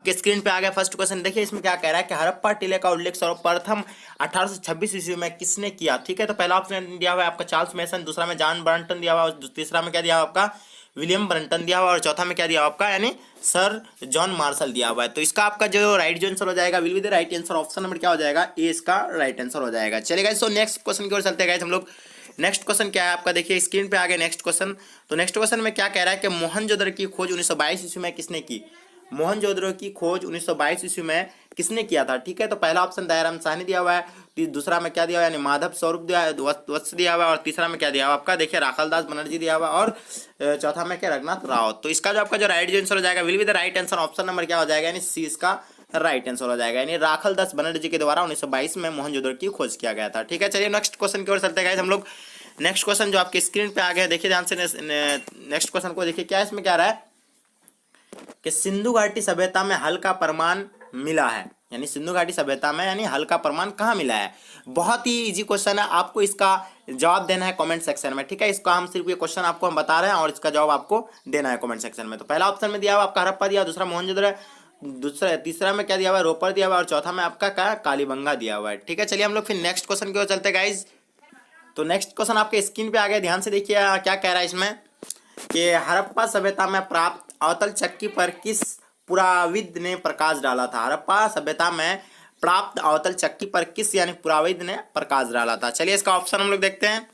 कि स्क्रीन पे आ गया फर्स्ट क्वेश्चन। देखिए इसमें क्या कह रहा है कि हड़प्पा टीले का उल्लेख सर्वप्रथम 1826 ईस्वी में किसने किया। ठीक है, तो पहला ऑप्शन दिया हुआ है आपका चार्ल्स मेसन, दूसरा में जॉन ब्रंटन दिया हुआ है, तीसरा में क्या दिया हुआ आपका विलियम ब्रंटन दिया हुआ, और चौथा में क्या दिया हुआ आपका यानी सर जॉन मार्शल दिया हुआ है। तो इसका आपका जो राइट आंसर हो जाएगा will be the right answer, option number क्या हो जाएगा ए इसका राइट आंसर हो जाएगा। चलेगा, सो नेक्स्ट क्वेश्चन की ओर चलते हैं हम लोग। नेक्स्ट क्वेश्चन क्या है आपका, देखिए स्क्रीन पे आ गया नेक्स्ट क्वेश्चन। तो नेक्स्ट क्वेश्चन में क्या कह रहा है कि मोहनजोदड़ो की खोज 1922 ईस्वी में किसने की। मोहनजोदड़ो की खोज 1922 ईस्वी में किसने किया था। ठीक है, तो पहला ऑप्शन दयाराम साहनी दिया हुआ है, दूसरा में क्या दिया हुआ है यानी माधव स्वरूप वत्स दिया हुआ है, और तीसरा में क्या दिया हुआ आपका देखिए राखालदास बनर्जी दिया हुआ, और चौथा में क्या रघुनाथ राव। तो इसका जो आपका जो राइट आंसर हो जाएगा will be the right answer, option number क्या हो जाएगा यानी सी इसका राइट आंसर हो जाएगा, यानी राखालदास बनर्जी के द्वारा 1922 में मोहनजोदड़ो की खोज किया गया था। ठीक है, चलिए नेक्स्ट क्वेश्चन की ओर चलते हैं हम लोग। नेक्स्ट क्वेश्चन जो आपके स्क्रीन पे आ गया देखिए ध्यान से, नेक्स्ट क्वेश्चन को देखिए क्या इसमें क्या रहा है कि सिंधु घाटी सभ्यता में हल का प्रमाण मिला है, यानी सिंधु घाटी सभ्यता में यानी हल का प्रमाण कहाँ मिला है। बहुत ही इजी क्वेश्चन है, आपको इसका जवाब देना है कमेंट सेक्शन में। ठीक है, इसका हम सिर्फ ये क्वेश्चन आपको हम बता रहे हैं और इसका जवाब आपको देना है कमेंट सेक्शन में। तो पहला ऑप्शन में दिया हुआ आपका हड़प्पा दिया, दूसरा मोहनजोदड़ो, दूसरा तीसरा में क्या दिया हुआ है रोपड़ दिया हुआ, और चौथा में आपका क्या कालीबंगा दिया हुआ है। ठीक है, चलिए हम लोग फिर नेक्स्ट क्वेश्चन की ओर चलते गाइज। तो नेक्स्ट क्वेश्चन आपके स्क्रीन पे आ गया, ध्यान से देखिए क्या कह रहा है इसमें कि हड़प्पा सभ्यता में प्राप्त अवतल चक्की पर किस पुराविद ने प्रकाश डाला था। हड़प्पा सभ्यता में प्राप्त अवतल चक्की पर किस यानी पुराविद ने प्रकाश डाला था। चलिए इसका ऑप्शन हम लोग देखते हैं।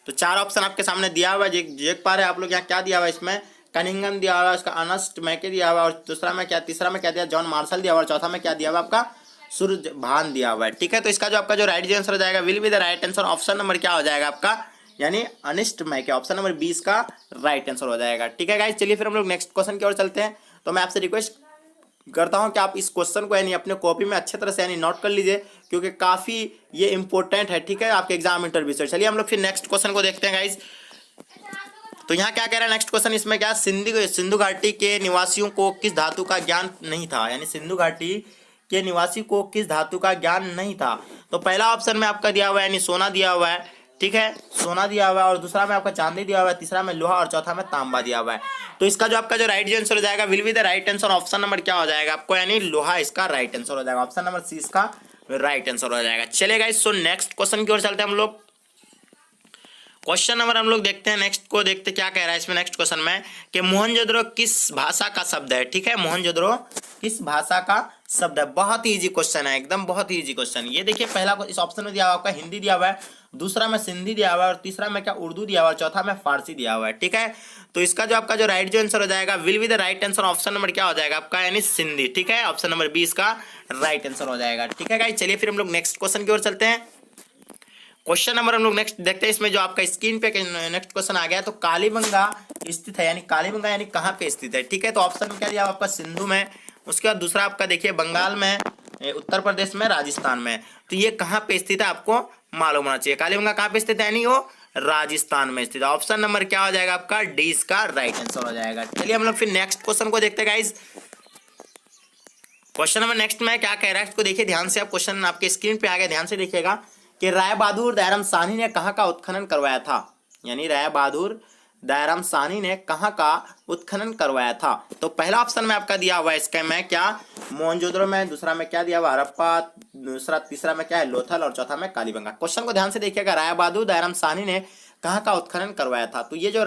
तो चार ऑप्शन आपके सामने दिया हुआ है, देख पा रहे हैं आप लोग यहाँ क्या दिया हुआ है इसमें, कनिंगम दिया हुआ है, उसका अर्नेस्ट मैके दिया हुआ है, और दूसरा में क्या तीसरा में क्या दिया जॉन मार्शल दिया हुआ, और चौथा में क्या दिया हुआ आपका सूरजभान दिया हुआ है। ठीक है, तो इसका जो आपका जो राइट आंसर हो जाएगा will be the right answer, option number क्या हो जाएगा आपका यानी अनिस्ट मैके, ऑप्शन नंबर 20 का राइट आंसर हो जाएगा। ठीक है गाइस, चलिए फिर हम लोग नेक्स्ट क्वेश्चन की ओर चलते हैं। तो मैं आपसे रिक्वेस्ट करता हूं कि आप इस क्वेश्चन को यानी अपने कॉपी में अच्छे तरह से यानी नोट कर लीजिए, क्योंकि काफी ये इंपॉर्टेंट है। ठीक है, आपके एग्जाम इंटरव्यू से। चलिए हम लोग फिर नेक्स्ट क्वेश्चन को देखते हैं गाइस। तो यहाँ क्या कह रहा है नेक्स्ट क्वेश्चन, इसमें क्या सिंधु घाटी के निवासियों को किस धातु का ज्ञान नहीं था, यानी सिंधु घाटी के निवासी को किस धातु का ज्ञान नहीं था। तो पहला ऑप्शन में आपका दिया हुआ है यानी सोना दिया हुआ है। ठीक है, सोना दिया हुआ है, और दूसरा में आपका चांदी दिया हुआ है, तीसरा में लोहा, और चौथा में तांबा दिया हुआ है। तो इसका जो आपका जो राइट आंसर हो जाएगा will be the right answer, option number क्या हो जाएगा आपको यानी लोहा इसका राइट आंसर हो जाएगा, ऑप्शन नंबर सी इसका राइट आंसर हो जाएगा। चलेगा, सो नेक्स्ट क्वेश्चन की ओर चलते हैं हम लोग। क्वेश्चन नंबर हम लोग देखते हैं, नेक्स्ट को देखते क्या कह रहा है इसमें नेक्स्ट क्वेश्चन में कि मोहनजोदड़ो किस भाषा का शब्द है। ठीक है, मोहनजोदड़ो किस भाषा का शब्द है। बहुत ही इजी क्वेश्चन है, एकदम बहुत ही इजी क्वेश्चन। ये देखिए पहला इस ऑप्शन में दिया हुआ आपका हिंदी दिया हुआ है, दूसरा में सिंधी दिया हुआ है, और तीसरा में क्या उर्दू दिया हुआ है, चौथा में फारसी दिया हुआ है। ठीक है, तो इसका जो आपका जो राइट जो आंसर हो जाएगा will be the right answer, option number क्या हो जाएगा आपका यानी सिंधी। ठीक है, ऑप्शन नंबर 20 का राइट आंसर हो जाएगा। ठीक है गाइस, चलिए फिर हम लोग नेक्स्ट क्वेश्चन की ओर चलते हैं। क्वेश्चन नंबर हम लोग नेक्स्ट देखते हैं, इसमें जो आपका स्क्रीन पे नेक्स्ट क्वेश्चन आ गया है। तो कालीबंगा स्थित है, यानी कालीबंगा यानी कहाँ पे स्थित है। ठीक है, तो ऑप्शन में क्या दिया आपका सिंधु में, उसके बाद दूसरा आपका देखिए बंगाल में, उत्तर प्रदेश में, राजस्थान में। तो ये कहाँ पे स्थित है आपको मालूम होना चाहिए। कालीबंगा कहाँ पे स्थित है यानी वो राजस्थान में स्थित है, ऑप्शन नंबर क्या हो जाएगा आपका डी इसका राइट आंसर हो जाएगा। चलिए हम लोग फिर नेक्स्ट क्वेश्चन को देखते हैं गाइज। क्वेश्चन नंबर नेक्स्ट में क्या कह रहा है इसको देखिए ध्यान से, आप क्वेश्चन आपके स्क्रीन पे आ गया, ध्यान से देखिएगा कि राय बहादुर दयाराम साहनी ने कहाँ का उत्खनन करवाया था, यानी राय बहादुर दयाराम साहनी ने कहाँ का उत्खनन करवाया था। तो पहला ऑप्शन में आपका दिया हुआ है इसका में क्या मोहनजोदड़ो में, दूसरा में क्या दिया हुआ हड़प्पा, दूसरा तीसरा में क्या है लोथल, और चौथा में कालीबंगा। क्वेश्चन को ध्यान से देखिएगा, राय बहादुर दयाराम साहनी ने कहाँ का उत्खनन करवाया था। तो ये जो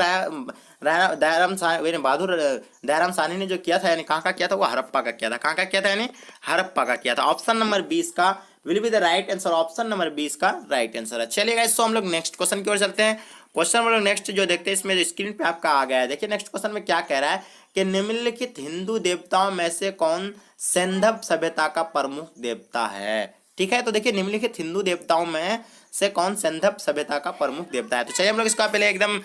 बहादुर दयाराम साहनी ने जो किया था यानी कहाँ का किया था, वो हड़प्पा का किया था। कहाँ का किया था यानी हड़प्पा का किया था, ऑप्शन नंबर 20 का will be the right answer, option number 20 का राइट आंसर है। चलिएगा इसको हम लोग नेक्स्ट क्वेश्चन की ओर चलते हैं। क्वेश्चन हम लोग नेक्स्ट जो देखते हैं इसमें जो स्क्रीन पे आपका आ गया है, देखिए नेक्स्ट क्वेश्चन में क्या कह रहा है कि निम्नलिखित हिंदू देवताओं में से कौन सैंधव सभ्यता का प्रमुख देवता है। ठीक है, तो देखिए निम्नलिखित हिंदू देवताओं में से कौन सैंधव सभ्यता का प्रमुख देवता है। तो चलिए हम लोग इसका पहले एकदम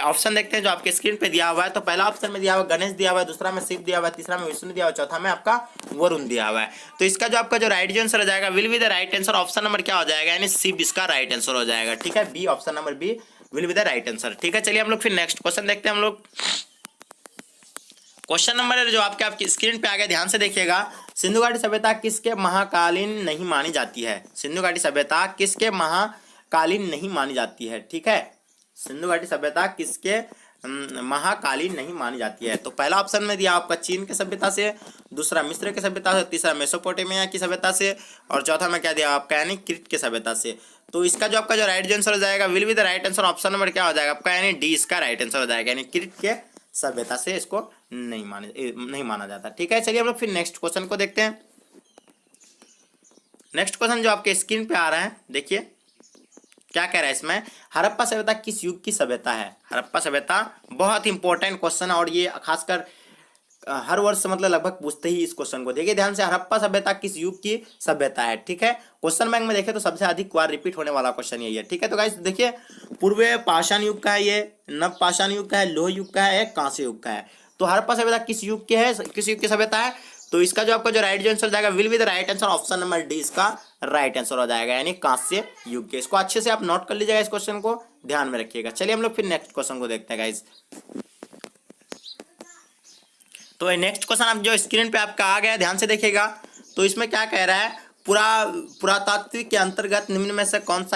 ऑप्शन देखते हैं जो आपके स्क्रीन पे दिया हुआ है। तो पहला ऑप्शन में दिया हुआ गणेश दिया हुआ है, दूसरा में शिव दिया हुआ है, तीसरा में विष्णु दिया हुआ है, चौथा में आपका वरुण दिया हुआ है। तो इसका जो आपका जो राइट आंसर हो जाएगा will be the right answer, option number क्या हो जाएगा यानी शिव इसका राइट आंसर हो जाएगा। ठीक है, B option number B will be the right answer. ठीक है, चलिए हम लोग फिर नेक्स्ट क्वेश्चन देखते हैं हम लोग। क्वेश्चन नंबर जो आपके स्क्रीन पे आ गया, ध्यान से देखिएगा, सिंधु घाटी सभ्यता किसके महाकालीन नहीं मानी जाती है। सिंधु घाटी सभ्यता किसके महाकालीन नहीं मानी जाती है। ठीक है, सिंधु घाटी सभ्यता किसके महाकालीन नहीं मानी जाती है। तो पहला ऑप्शन में दिया आपका चीन की सभ्यता से, दूसरा मिस्र की सभ्यता से, तीसरा मेसोपोटामिया की सभ्यता से, और चौथा में क्या दिया आपका यानी क्रीट की सभ्यता से। तो इसका जो आपका जो राइट आंसर हो जाएगा will be the right answer, option number क्या हो जाएगा आपका यानी डी इसका राइट आंसर हो जाएगा, यानी क्रीट के सभ्यता से इसको नहीं माना जाता। ठीक है, चलिए हम लोग फिर नेक्स्ट क्वेश्चन को देखते हैं। नेक्स्ट क्वेश्चन जो आपके स्क्रीन पे आ रहा है, देखिए क्या कह रहा है इसमें, हड़प्पा सभ्यता किस युग की सभ्यता है। हड़प्पा सभ्यता बहुत इंपॉर्टेंट क्वेश्चन है और ये खासकर हर वर्ष मतलब लगभग पूछते ही इस क्वेश्चन को। देखिए ध्यान से, हड़प्पा सभ्यता किस युग की सभ्यता है। ठीक है, क्वेश्चन बैंक में देखें तो सबसे अधिक बार रिपीट होने वाला क्वेश्चन यही है। ठीक है, तो गाइस देखिए पूर्व पाषाण युग का है, ये नव पाषाण युग का है, लोह युग का है, कांस्य युग का है। तो हड़प्पा सभ्यता किस युग की है, किस युग की सभ्यता है। तो इसका जो आपका जो राइट आंसर जाएगा will be the right answer, option number D इसका राइट आंसर हो जाएगा, यानी कांस्य युग के। इसको अच्छे से आप नोट कर लीजिएगा, इस क्वेश्चन को ध्यान में रखिएगा। चलिए हम लोग फिर नेक्स्ट क्वेश्चन को देखते हैं गाइस। तो नेक्स्ट क्वेश्चन आप जो स्क्रीन पे आपका आ गया, ध्यान से देखिएगा। तो इसमें क्या कह रहा है, पुरातात्विक के अंतर्गत निम्न में से कौन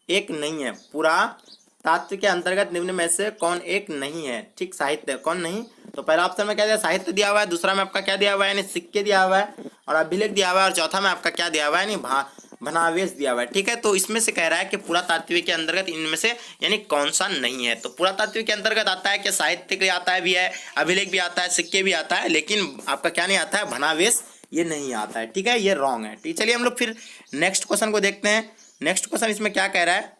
एक नहीं है। पुरातात्व के अंतर्गत निम्न में से कौन एक नहीं है। ठीक, साहित्य कौन नहीं। तो पहला ऑप्शन में क्या दिया, साहित्य दिया हुआ है, दूसरा में आपका क्या दिया हुआ है यानी सिक्के दिया हुआ है, और अभिलेख दिया हुआ है, और चौथा में आपका क्या दिया हुआ है यानी भनावेश दिया हुआ है। ठीक है, तो इसमें से कह रहा है कि पुरातात्विक के अंतर्गत इनमें से यानी कौन सा नहीं है। तो पुरातात्विक के अंतर्गत आता है कि साहित्य के आता है भी है, अभिलेख भी आता है, सिक्के भी आता है, लेकिन आपका क्या नहीं आता है, भनावेश ये नहीं आता है। ठीक है, ये रॉन्ग है। ठीक, चलिए हम लोग फिर नेक्स्ट क्वेश्चन को देखते हैं। नेक्स्ट क्वेश्चन इसमें क्या कह रहा है,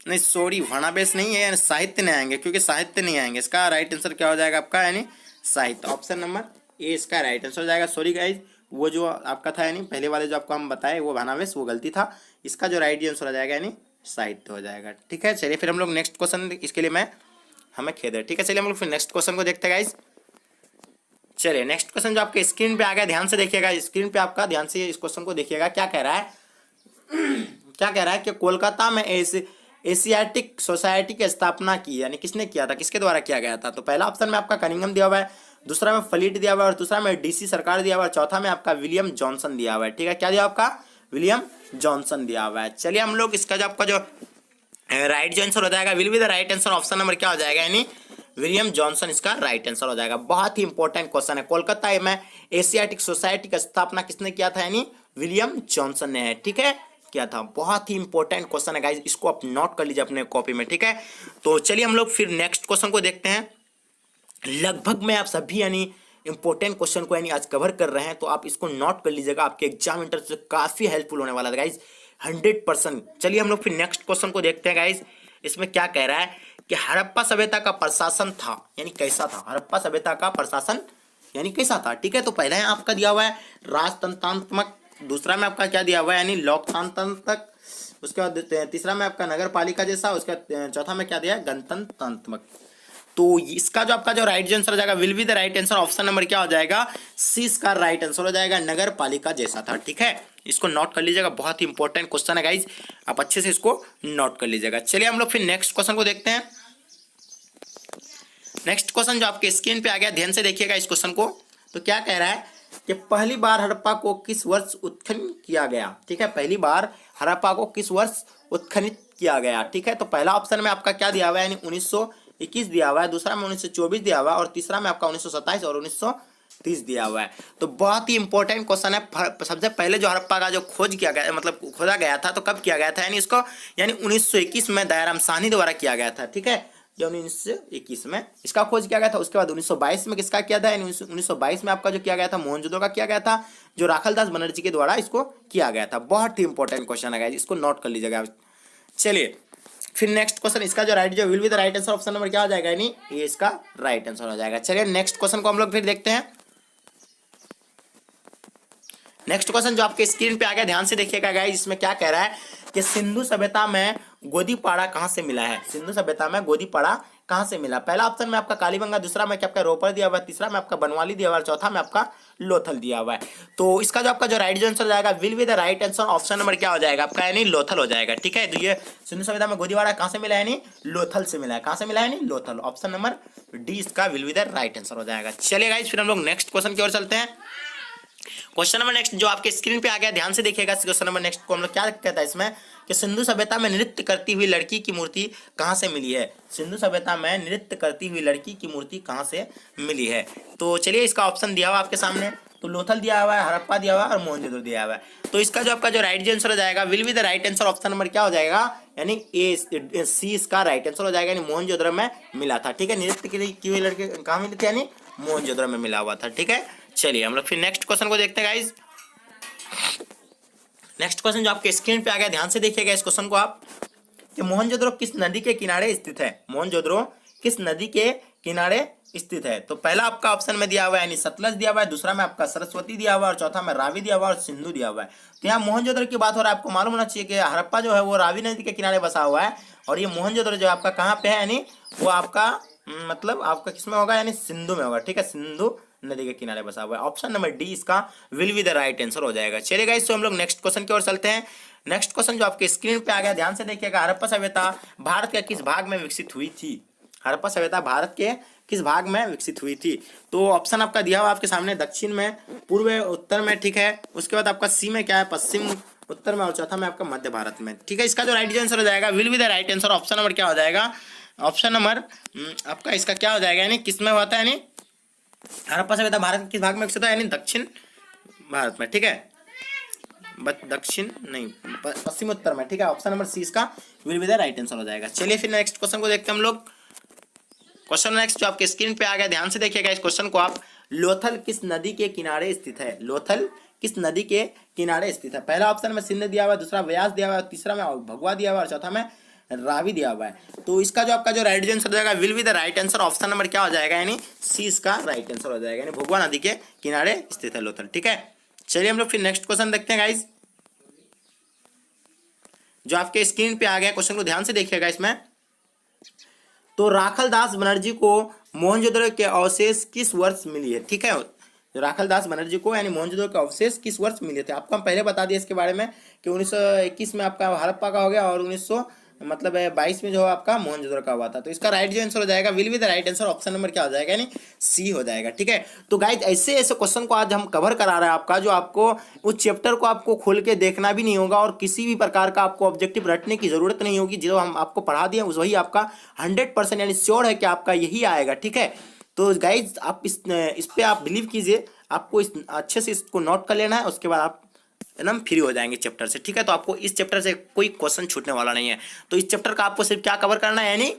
नहीं सॉरी भनावेश नहीं है, साहित्य नहीं आएंगे, क्योंकि साहित्य नहीं आएंगे। इसका राइट आंसर क्या हो जाएगा आपका यानी साहित्य, ऑप्शन नंबर ए इसका राइट आंसर हो जाएगा। सॉरी गाइज, वो जो आपका था यानी पहले वाले जो आपको हम बताए वो भनावेश वो गलती था। इसका जो राइट आंसर हो जाएगा यानी साहित्य हो जाएगा। ठीक है, चलिए फिर हम लोग नेक्स्ट क्वेश्चन, इसके लिए हमें खेद है। ठीक है, चलिए हम लोग फिर नेक्स्ट क्वेश्चन को देखते हैं गाइज। चलिए नेक्स्ट क्वेश्चन जो आपके स्क्रीन पे आ गया, ध्यान से देखिएगा, स्क्रीन पे आपका ध्यान से इस क्वेश्चन को देखिएगा। क्या कह रहा है क्या कह रहा है कि कोलकाता में एशियाटिक सोसाइटी की स्थापना की, यानी किसने किया था, किसके द्वारा किया गया था। तो पहला ऑप्शन में आपका कनिंघम दिया हुआ है, दूसरा में फ्लीट दिया हुआ है, और दूसरा में डीसी सरकार दिया हुआ है, चौथा में आपका विलियम जॉनसन दिया हुआ है। ठीक है, क्या दिया आपका, विलियम जॉनसन दिया हुआ है। चलिए हम लोग इसका जो आपका जो राइट जो आंसर हो जाएगा will be the right answer, option number क्या हो जाएगा यानी विलियम जॉनसन इसका राइट आंसर हो जाएगा। बहुत ही इंपॉर्टेंट क्वेश्चन है। कोलकाता में एशियाटिक सोसाइटी का स्थापना किसने किया था यानी विलियम जॉनसन ने है। ठीक है, किया था। बहुत ही इंपॉर्टेंट क्वेश्चन है गाइज, इसको आप नोट कर लीजिए अपने कॉपी में। ठीक है, तो चलिए हम लोग फिर नेक्स्ट क्वेश्चन को देखते हैं। लगभग में आप सभी यानी इंपॉर्टेंट क्वेश्चन को यानी आज कवर कर रहे हैं, तो आप इसको नोट कर लीजिएगा, आपके एग्जाम इंटर से काफी हेल्पफुल होने वाला है गाइज, 100%। चलिए हम लोग फिर नेक्स्ट क्वेश्चन को देखते हैं गाइज। इसमें क्या कह रहा है कि हड़प्पा सभ्यता का प्रशासन था यानी कैसा था, हड़प्पा सभ्यता का प्रशासन यानी कैसा था। ठीक है, तो पहला है आपका दिया हुआ है राजतंत्रात्मक, दूसरा में आपका क्या दिया हुआ है यानी लोकतांत्रिक, उसके बाद तीसरा में आपका नगर पालिका जैसा, उसके चौथा में क्या दिया है गणतंत्रात्मक। तो इसका जो आपका जो राइट आंसर हो जाएगा will be the right answer, option number क्या हो जाएगा सी इसका राइट आंसर हो जाएगा, नगर पालिका जैसा था। ठीक है, इसको नोट कर लीजिएगा, बहुत ही इंपॉर्टेंट क्वेश्चन है गाइज, आप अच्छे से इसको नोट कर लीजिएगा। चलिए हम लोग फिर नेक्स्ट क्वेश्चन को देखते हैं। नेक्स्ट क्वेश्चन जो आपके स्क्रीन पे आ गया, ध्यान से देखिएगा इस क्वेश्चन को। तो क्या कह रहा है कि पहली बार हड़प्पा को किस वर्ष उत्खनन किया गया। ठीक है, पहली बार हड़प्पा को किस वर्ष उत्खनित किया गया। ठीक है, तो पहला ऑप्शन में आपका क्या दिया हुआ है यानी 1921 दिया हुआ है, दूसरा में 1924 दिया हुआ है, और तीसरा में आपका 1927 और 1930 दिया हुआ है। तो बहुत ही इंपॉर्टेंट क्वेश्चन है। सबसे पहले जो हड़प्पा का जो खोज किया गया मतलब खोदा गया था, तो कब किया गया था यानी इसको यानी 1921 में दयाराम साहनी द्वारा किया गया था। ठीक है, 1921 में इसका खोज किया गया था। उसके बाद 1922 में किसका किया था, 1922 में आपका जो किया गया था मोहनजोदड़ो का किया गया था, जो राखलदास बनर्जी के द्वारा इसको किया गया था। बहुत ही इंपॉर्टेंट क्वेश्चन है, इसको नोट कर लीजिएगा। चलिए फिर नेक्स्ट क्वेश्चन, इसका जो राइट जो will be the right answer, option number क्या हो जाएगा यानी ये इसका राइट आंसर हो जाएगा। चलिए नेक्स्ट क्वेश्चन को हम लोग फिर देखते हैं। नेक्स्ट क्वेश्चन जो आपके स्क्रीन पे आ गया, ध्यान से देखिएगा गाइस। इसमें क्या कह रहा है कि सिंधु सभ्यता में गोदीपाड़ा कहां से मिला है। सिंधु सभ्यता में गोदीपाड़ा कहां से मिला। पहला ऑप्शन में आपका कालीबंगा, दूसरा में क्या आपका रोपर दिया हुआ है, तीसरा में आपका बनवाली दिया हुआ है, चौथा में आपका लोथल दिया हुआ है। तो इसका जो आपका जो राइट आंसर जाएगा will be the right answer, option number क्या हो जाएगा आपका यानी लोथल हो जाएगा। ठीक है, तो ये सिंधु सभ्यता में गोदीपाड़ा कहां से मिला है यानी लोथल से मिला है। कहां से मिला है यानी लोथल, ऑप्शन नंबर डी इसका will be the right answer हो जाएगा। चलिए गाइस फिर हम लोग नेक्स्ट क्वेश्चन की ओर चलते हैं। क्वेश्चन नंबर नेक्स्ट जो आपके स्क्रीन पे आ गया, ध्यान से देखिएगा। क्वेश्चन नंबर नेक्स्ट को हम लोग क्या कहता है इसमें कि सिंधु सभ्यता में नृत्य करती हुई लड़की की मूर्ति कहाँ से मिली है। सिंधु सभ्यता में नृत्य करती हुई लड़की की मूर्ति कहाँ से मिली है। तो चलिए इसका ऑप्शन दिया हुआ आपके सामने, तो लोथल दिया हुआ है, हड़प्पा दिया हुआ है और मोहनजोदड़ो दिया हुआ है। तो इसका जो आपका जो राइट आंसर हो जाएगा will be the right answer, option number क्या हो जाएगा, यानी ए सी इसका राइट आंसर हो जाएगा, यानी मोहनजोदड़ो में मिला था। ठीक है, नृत्य की हुई लड़की कहाँ मिली थी, यानी मोहनजोदड़ो में मिला हुआ था। ठीक है, चलिए हम लोग फिर नेक्स्ट क्वेश्चन को देखते हैं गाइज। नेक्स्ट क्वेश्चन जो आपके स्क्रीन पे आ गया, ध्यान से देखिएगा इस क्वेश्चन को आप, कि मोहनजोदड़ो किस नदी के किनारे स्थित है। मोहनजोदड़ो किस नदी के किनारे स्थित है। तो पहला आपका ऑप्शन में दिया हुआ है यानी सतलज दिया हुआ है, दूसरा में आपका सरस्वती दिया हुआ है और चौथा में रावी दिया हुआ है और सिंधु दिया हुआ है। तो यहाँ मोहनजोदड़ो की बात हो रहा है, आपको मालूम होना चाहिए कि हड़प्पा जो है वो रावी नदी के किनारे बसा हुआ है और ये मोहनजोदड़ो जो आपका कहाँ पे है, यानी वो आपका मतलब आपका किसमें होगा, यानी सिंधु में होगा। ठीक है, सिंधु नदी के किनारे बसा हुआ है। ऑप्शन नंबर डी इसका will be the right answer हो जाएगा। चलिए गाइस, तो हम लोग नेक्स्ट क्वेश्चन की ओर चलते हैं। नेक्स्ट क्वेश्चन जो आपके स्क्रीन पे आ गया, ध्यान से देखिएगा। हड़प्पा सभ्यता भारत के किस भाग में विकसित हुई थी। हड़प्पा सभ्यता भारत के किस भाग में विकसित हुई थी। तो ऑप्शन आपका दिया हुआ आपके सामने, दक्षिण में, पूर्व, उत्तर में। ठीक है, उसके बाद आपका सी में क्या है, पश्चिम, उत्तर में और चौथा में आपका मध्य भारत में। ठीक है, इसका जो राइट आंसर हो जाएगा will be the right answer, option number क्या हो जाएगा, ऑप्शन नंबर आपका इसका क्या हो जाएगा, यानी किसमें होता है, यानी हड़प्पा सभ्यता भारत के किस भाग में विकसित है, यानी दक्षिण भारत में। ठीक है, दक्षिण नहीं, पश्चिम उत्तर में। ठीक है, ऑप्शन नंबर सी इसका will be the right answer हो जाएगा। चलिए फिर नेक्स्ट क्वेश्चन को देखते हैं हम लोग। क्वेश्चन नेक्स्ट जो आपके स्क्रीन पे आ गया, ध्यान से देखिएगा इस क्वेश्चन को आप। लोथल किस नदी के किनारे स्थित है। लोथल किस नदी के किनारे स्थित है। पहला ऑप्शन में सिंध दिया हुआ है, दूसरा व्यास दिया हुआ है, तीसरा में भगवा दिया हुआ है और चौथा में रावी दिया हुआ है। तो इसका जो आपका जो राइट आंसर हो जाएगा will be the right answer, option number क्या हो जाएगा, यानी सी इसका राइट आंसर हो जाएगा, यानी भगवा नदी के किनारे स्थित है लोथल। ठीक है, चलिए हम लोग फिर नेक्स्ट क्वेश्चन देखते हैं गाइज, जो आपके स्क्रीन पे आ गया। क्वेश्चन को ध्यान से देखिएगा इसमें। तो राखल दास बनर्जी को मोहनजोदड़ो के अवशेष किस वर्ष मिली है। ठीक है, राखल दास बनर्जी को यानी मोहनजोदड़ो के अवशेष किस वर्ष मिले थे। आपको हम पहले बता दिए इसके बारे में कि 1921 में आपका हड़प्पा का हो गया और 1922 में जो आपका मोहनजोदड़ो का हुआ था। तो इसका राइट जो आंसर हो जाएगा will be the right answer, option number क्या हो जाएगा, यानी सी हो जाएगा। ठीक है, तो गाइज ऐसे ऐसे क्वेश्चन को आज हम कवर करा रहे हैं आपका, जो आपको उस चैप्टर को आपको खोल के देखना भी नहीं होगा और किसी भी प्रकार का आपको ऑब्जेक्टिव रटने की जरूरत नहीं होगी। जो हम आपको पढ़ा दिए वही आपका 100% यानी श्योर है कि आपका यही आएगा। ठीक है, तो गाइज आप इस पे आप बिलीव कीजिए, आपको इस अच्छे से इसको नोट कर लेना है, उसके बाद आप एकदम फ्री हो जाएंगे चैप्टर से। ठीक है, तो आपको इस चैप्टर से कोई क्वेश्चन छूटने वाला नहीं है। तो इस चैप्टर का आपको सिर्फ क्या कवर करना है, यानी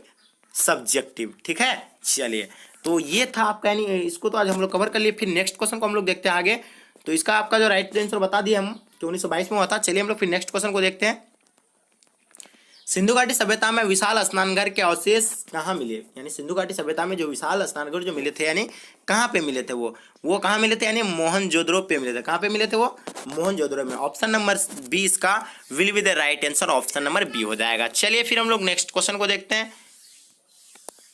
सब्जेक्टिव। ठीक है, चलिए तो ये था आपका, यानी इसको तो आज हम लोग कवर कर लिए। फिर नेक्स्ट क्वेश्चन को हम लोग देखते हैं आगे। तो इसका आपका जो राइट आंसर बता दिया हम कि 1922 में हुआ था। चलिए हम लोग फिर नेक्स्ट क्वेश्चन को देखते हैं। सिंधु घाटी सभ्यता में विशाल स्नानघर के अवशेष कहाँ मिले। यानी सिंधु घाटी सभ्यता में जो विशाल स्नानघर जो मिले थे, यानी कहाँ पे मिले थे, वो कहाँ मिले थे, यानी मोहनजोदड़ो पे मिले थे। कहाँ पे मिले थे वो, मोहनजोदड़ो में। ऑप्शन नंबर बी इसका will be the right answer, option number B हो जाएगा। चलिए फिर हम लोग नेक्स्ट क्वेश्चन को देखते हैं।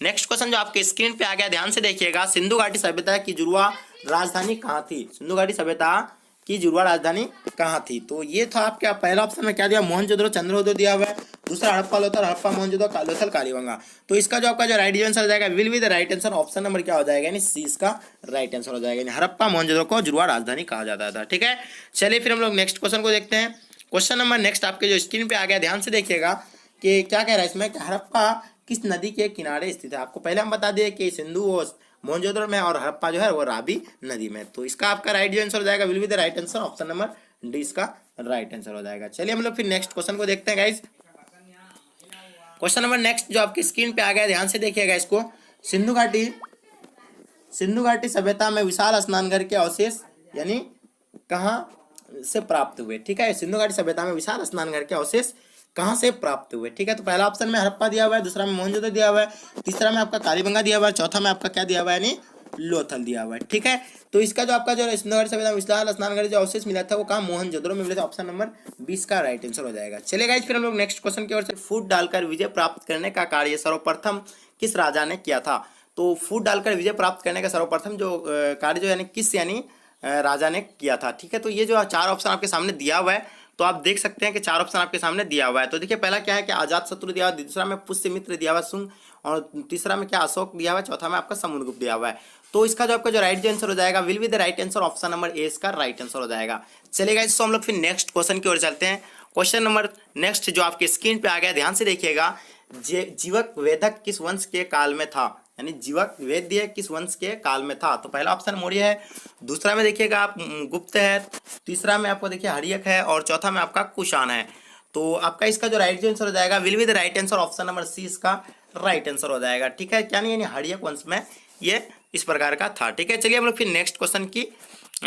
नेक्स्ट क्वेश्चन जो आपके स्क्रीन पे आ गया, ध्यान से देखिएगा। सिंधु घाटी सभ्यता की जुड़वा राजधानी कहाँ थी। सिंधु घाटी सभ्यता की जुड़वा राजधानी कहाँ थी। तो ये था आपका पहला ऑप्शन में क्या दिया, मोहनजोदड़ो चंद्रहोदय दिया हुआ है, दूसरा हड़प्पा लोथल, हड़प्पा मोहनजोदड़ो लोथल कालीबंगा। तो इसका जो आपका जो राइट आंसर हो जाएगा will be the right answer, option number क्या हो जाएगा, यानी सी इसका राइट आंसर हो जाएगा, यानी हड़प्पा मोहनजोदड़ो को जुड़वा राजधानी कहा जाता था। ठीक है, चलिए फिर हम लोग नेक्स्ट क्वेश्चन को देखते हैं। क्वेश्चन नंबर नेक्स्ट आपके जो स्क्रीन पे आ गया, ध्यान से देखिएगा कि क्या कह रहा है इसमें कि हड़प्पा किस नदी के किनारे स्थित है। आपको पहले हम बता दिए कि सिंधु मोहनजोदड़ो में और हड़प्पा जो है वो रावी नदी में। तो इसका आपका राइट जो आंसर हो जाएगा will be the right answer, option number D इसका राइट आंसर हो जाएगा। चलिए हम लोग फिर नेक्स्ट क्वेश्चन को देखते हैं गाइस। क्वेश्चन नंबर नेक्स्ट जो आपकी स्क्रीन पे आ गया, ध्यान से देखिएगा इसको। सिंधु घाटी सभ्यता में विशाल स्नानघर के अवशेष यानी कहाँ से प्राप्त हुए। ठीक है, सिंधु घाटी सभ्यता में विशाल स्नानघर के अवशेष कहाँ से प्राप्त हुए। ठीक है, तो पहला ऑप्शन में हड़प्पा दिया हुआ है, दूसरा में मोहनजोदड़ो दिया हुआ है, तीसरा में आपका कालीबंगा दिया हुआ है, चौथा में आपका क्या दिया हुआ है, यानी लोथल दिया हुआ है। ठीक है, तो इसका जो आपका जो सिंधु घाटी सभ्यता में विशाल स्नानघर जो अवशेष मिला था वो कहाँ, मोहनजोदड़ो में मिला था। ऑप्शन नंबर 20 का राइट आंसर हो जाएगा। चलिए गाइस, फिर हम लोग नेक्स्ट क्वेश्चन की ओर से। फूट डालकर विजय प्राप्त करने का कार्य सर्वप्रथम किस राजा ने किया था। तो फूट डालकर विजय प्राप्त करने का सर्वप्रथम जो कार्य जो यानी किस यानी राजा ने किया था। ठीक है, तो ये जो चार ऑप्शन आपके सामने दिया हुआ है, तो आप देख सकते हैं कि 4 ऑप्शन आपके सामने दिया हुआ है। तो देखिए पहला क्या है कि अजात शत्रु दिया हुआ है, दूसरा में पुष्यमित्र दिया हुआ है, शुंग, और तीसरा में क्या अशोक दिया हुआ है, चौथा में आपका समुद्रगुप्त दिया हुआ है। तो इसका जो आपका जो राइट आंसर हो जाएगा will be the right answer, option number A इसका राइट आंसर हो जाएगा। चलेगा, इसको हम लोग फिर नेक्स्ट क्वेश्चन की ओर चलते हैं। क्वेश्चन नंबर नेक्स्ट जो आपके स्क्रीन पे आ गया, ध्यान से देखिएगा। जीवक वेदक किस वंश के काल में था, यानी जीवक वेद्य किस वंश के काल में था। तो पहला ऑप्शन मौर्य है, दूसरा में देखिएगा आप गुप्त है, तीसरा में आपको देखिए हर्यक है, और चौथा में आपका कुषाण है। तो आपका इसका जो राइट आंसर हो जाएगा will be the right answer, option number C इसका राइट आंसर हो जाएगा। ठीक है, क्या नहीं, यानी हर्यक वंश में ये इस प्रकार का था। ठीक है, चलिए हम लोग फिर नेक्स्ट क्वेश्चन की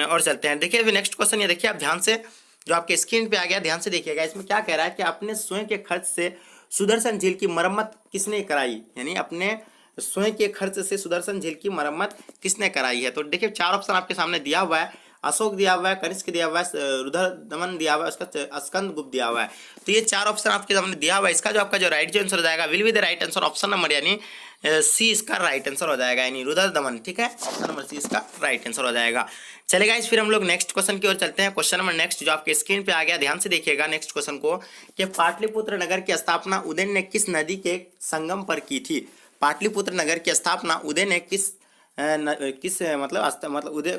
और चलते हैं। देखिए फिर नेक्स्ट क्वेश्चन ये देखिए आप ध्यान से, जो आपके स्क्रीन पे आ गया, ध्यान से देखिएगा। इसमें क्या कह रहा है कि अपने स्वयं के खर्च से सुदर्शन झील की मरम्मत किसने कराई, यानी अपने स्वयं के खर्च से सुदर्शन झील की मरम्मत किसने कराई है। तो देखिए 4 ऑप्शन आपके सामने दिया हुआ है, अशोक दिया हुआ है, कनिष्क दिया हुआ है, रुद्रदमन दिया हुआ है, उसका स्कंदगुप्त दिया हुआ है। तो ये 4 ऑप्शन आपके सामने दिया हुआ है। इसका जो आपका जो राइट आंसर हो जाएगा will be the right answer, option number यानी सी इसका राइट आंसर हो जाएगा, यानी रुद्रदमन। ठीक है, ऑप्शन नंबर सी इसका राइट आंसर हो जाएगा। चलेगा, इस फिर हम लोग नेक्स्ट क्वेश्चन की ओर चलते हैं। क्वेश्चन नंबर नेक्स्ट जो आपके स्क्रीन पे आ गया, ध्यान से देखिएगा नेक्स्ट क्वेश्चन को, कि पाटलिपुत्र नगर की स्थापना उदयन ने किस नदी के संगम पर की थी। पाटलिपुत्र नगर की स्थापना उदय ने किस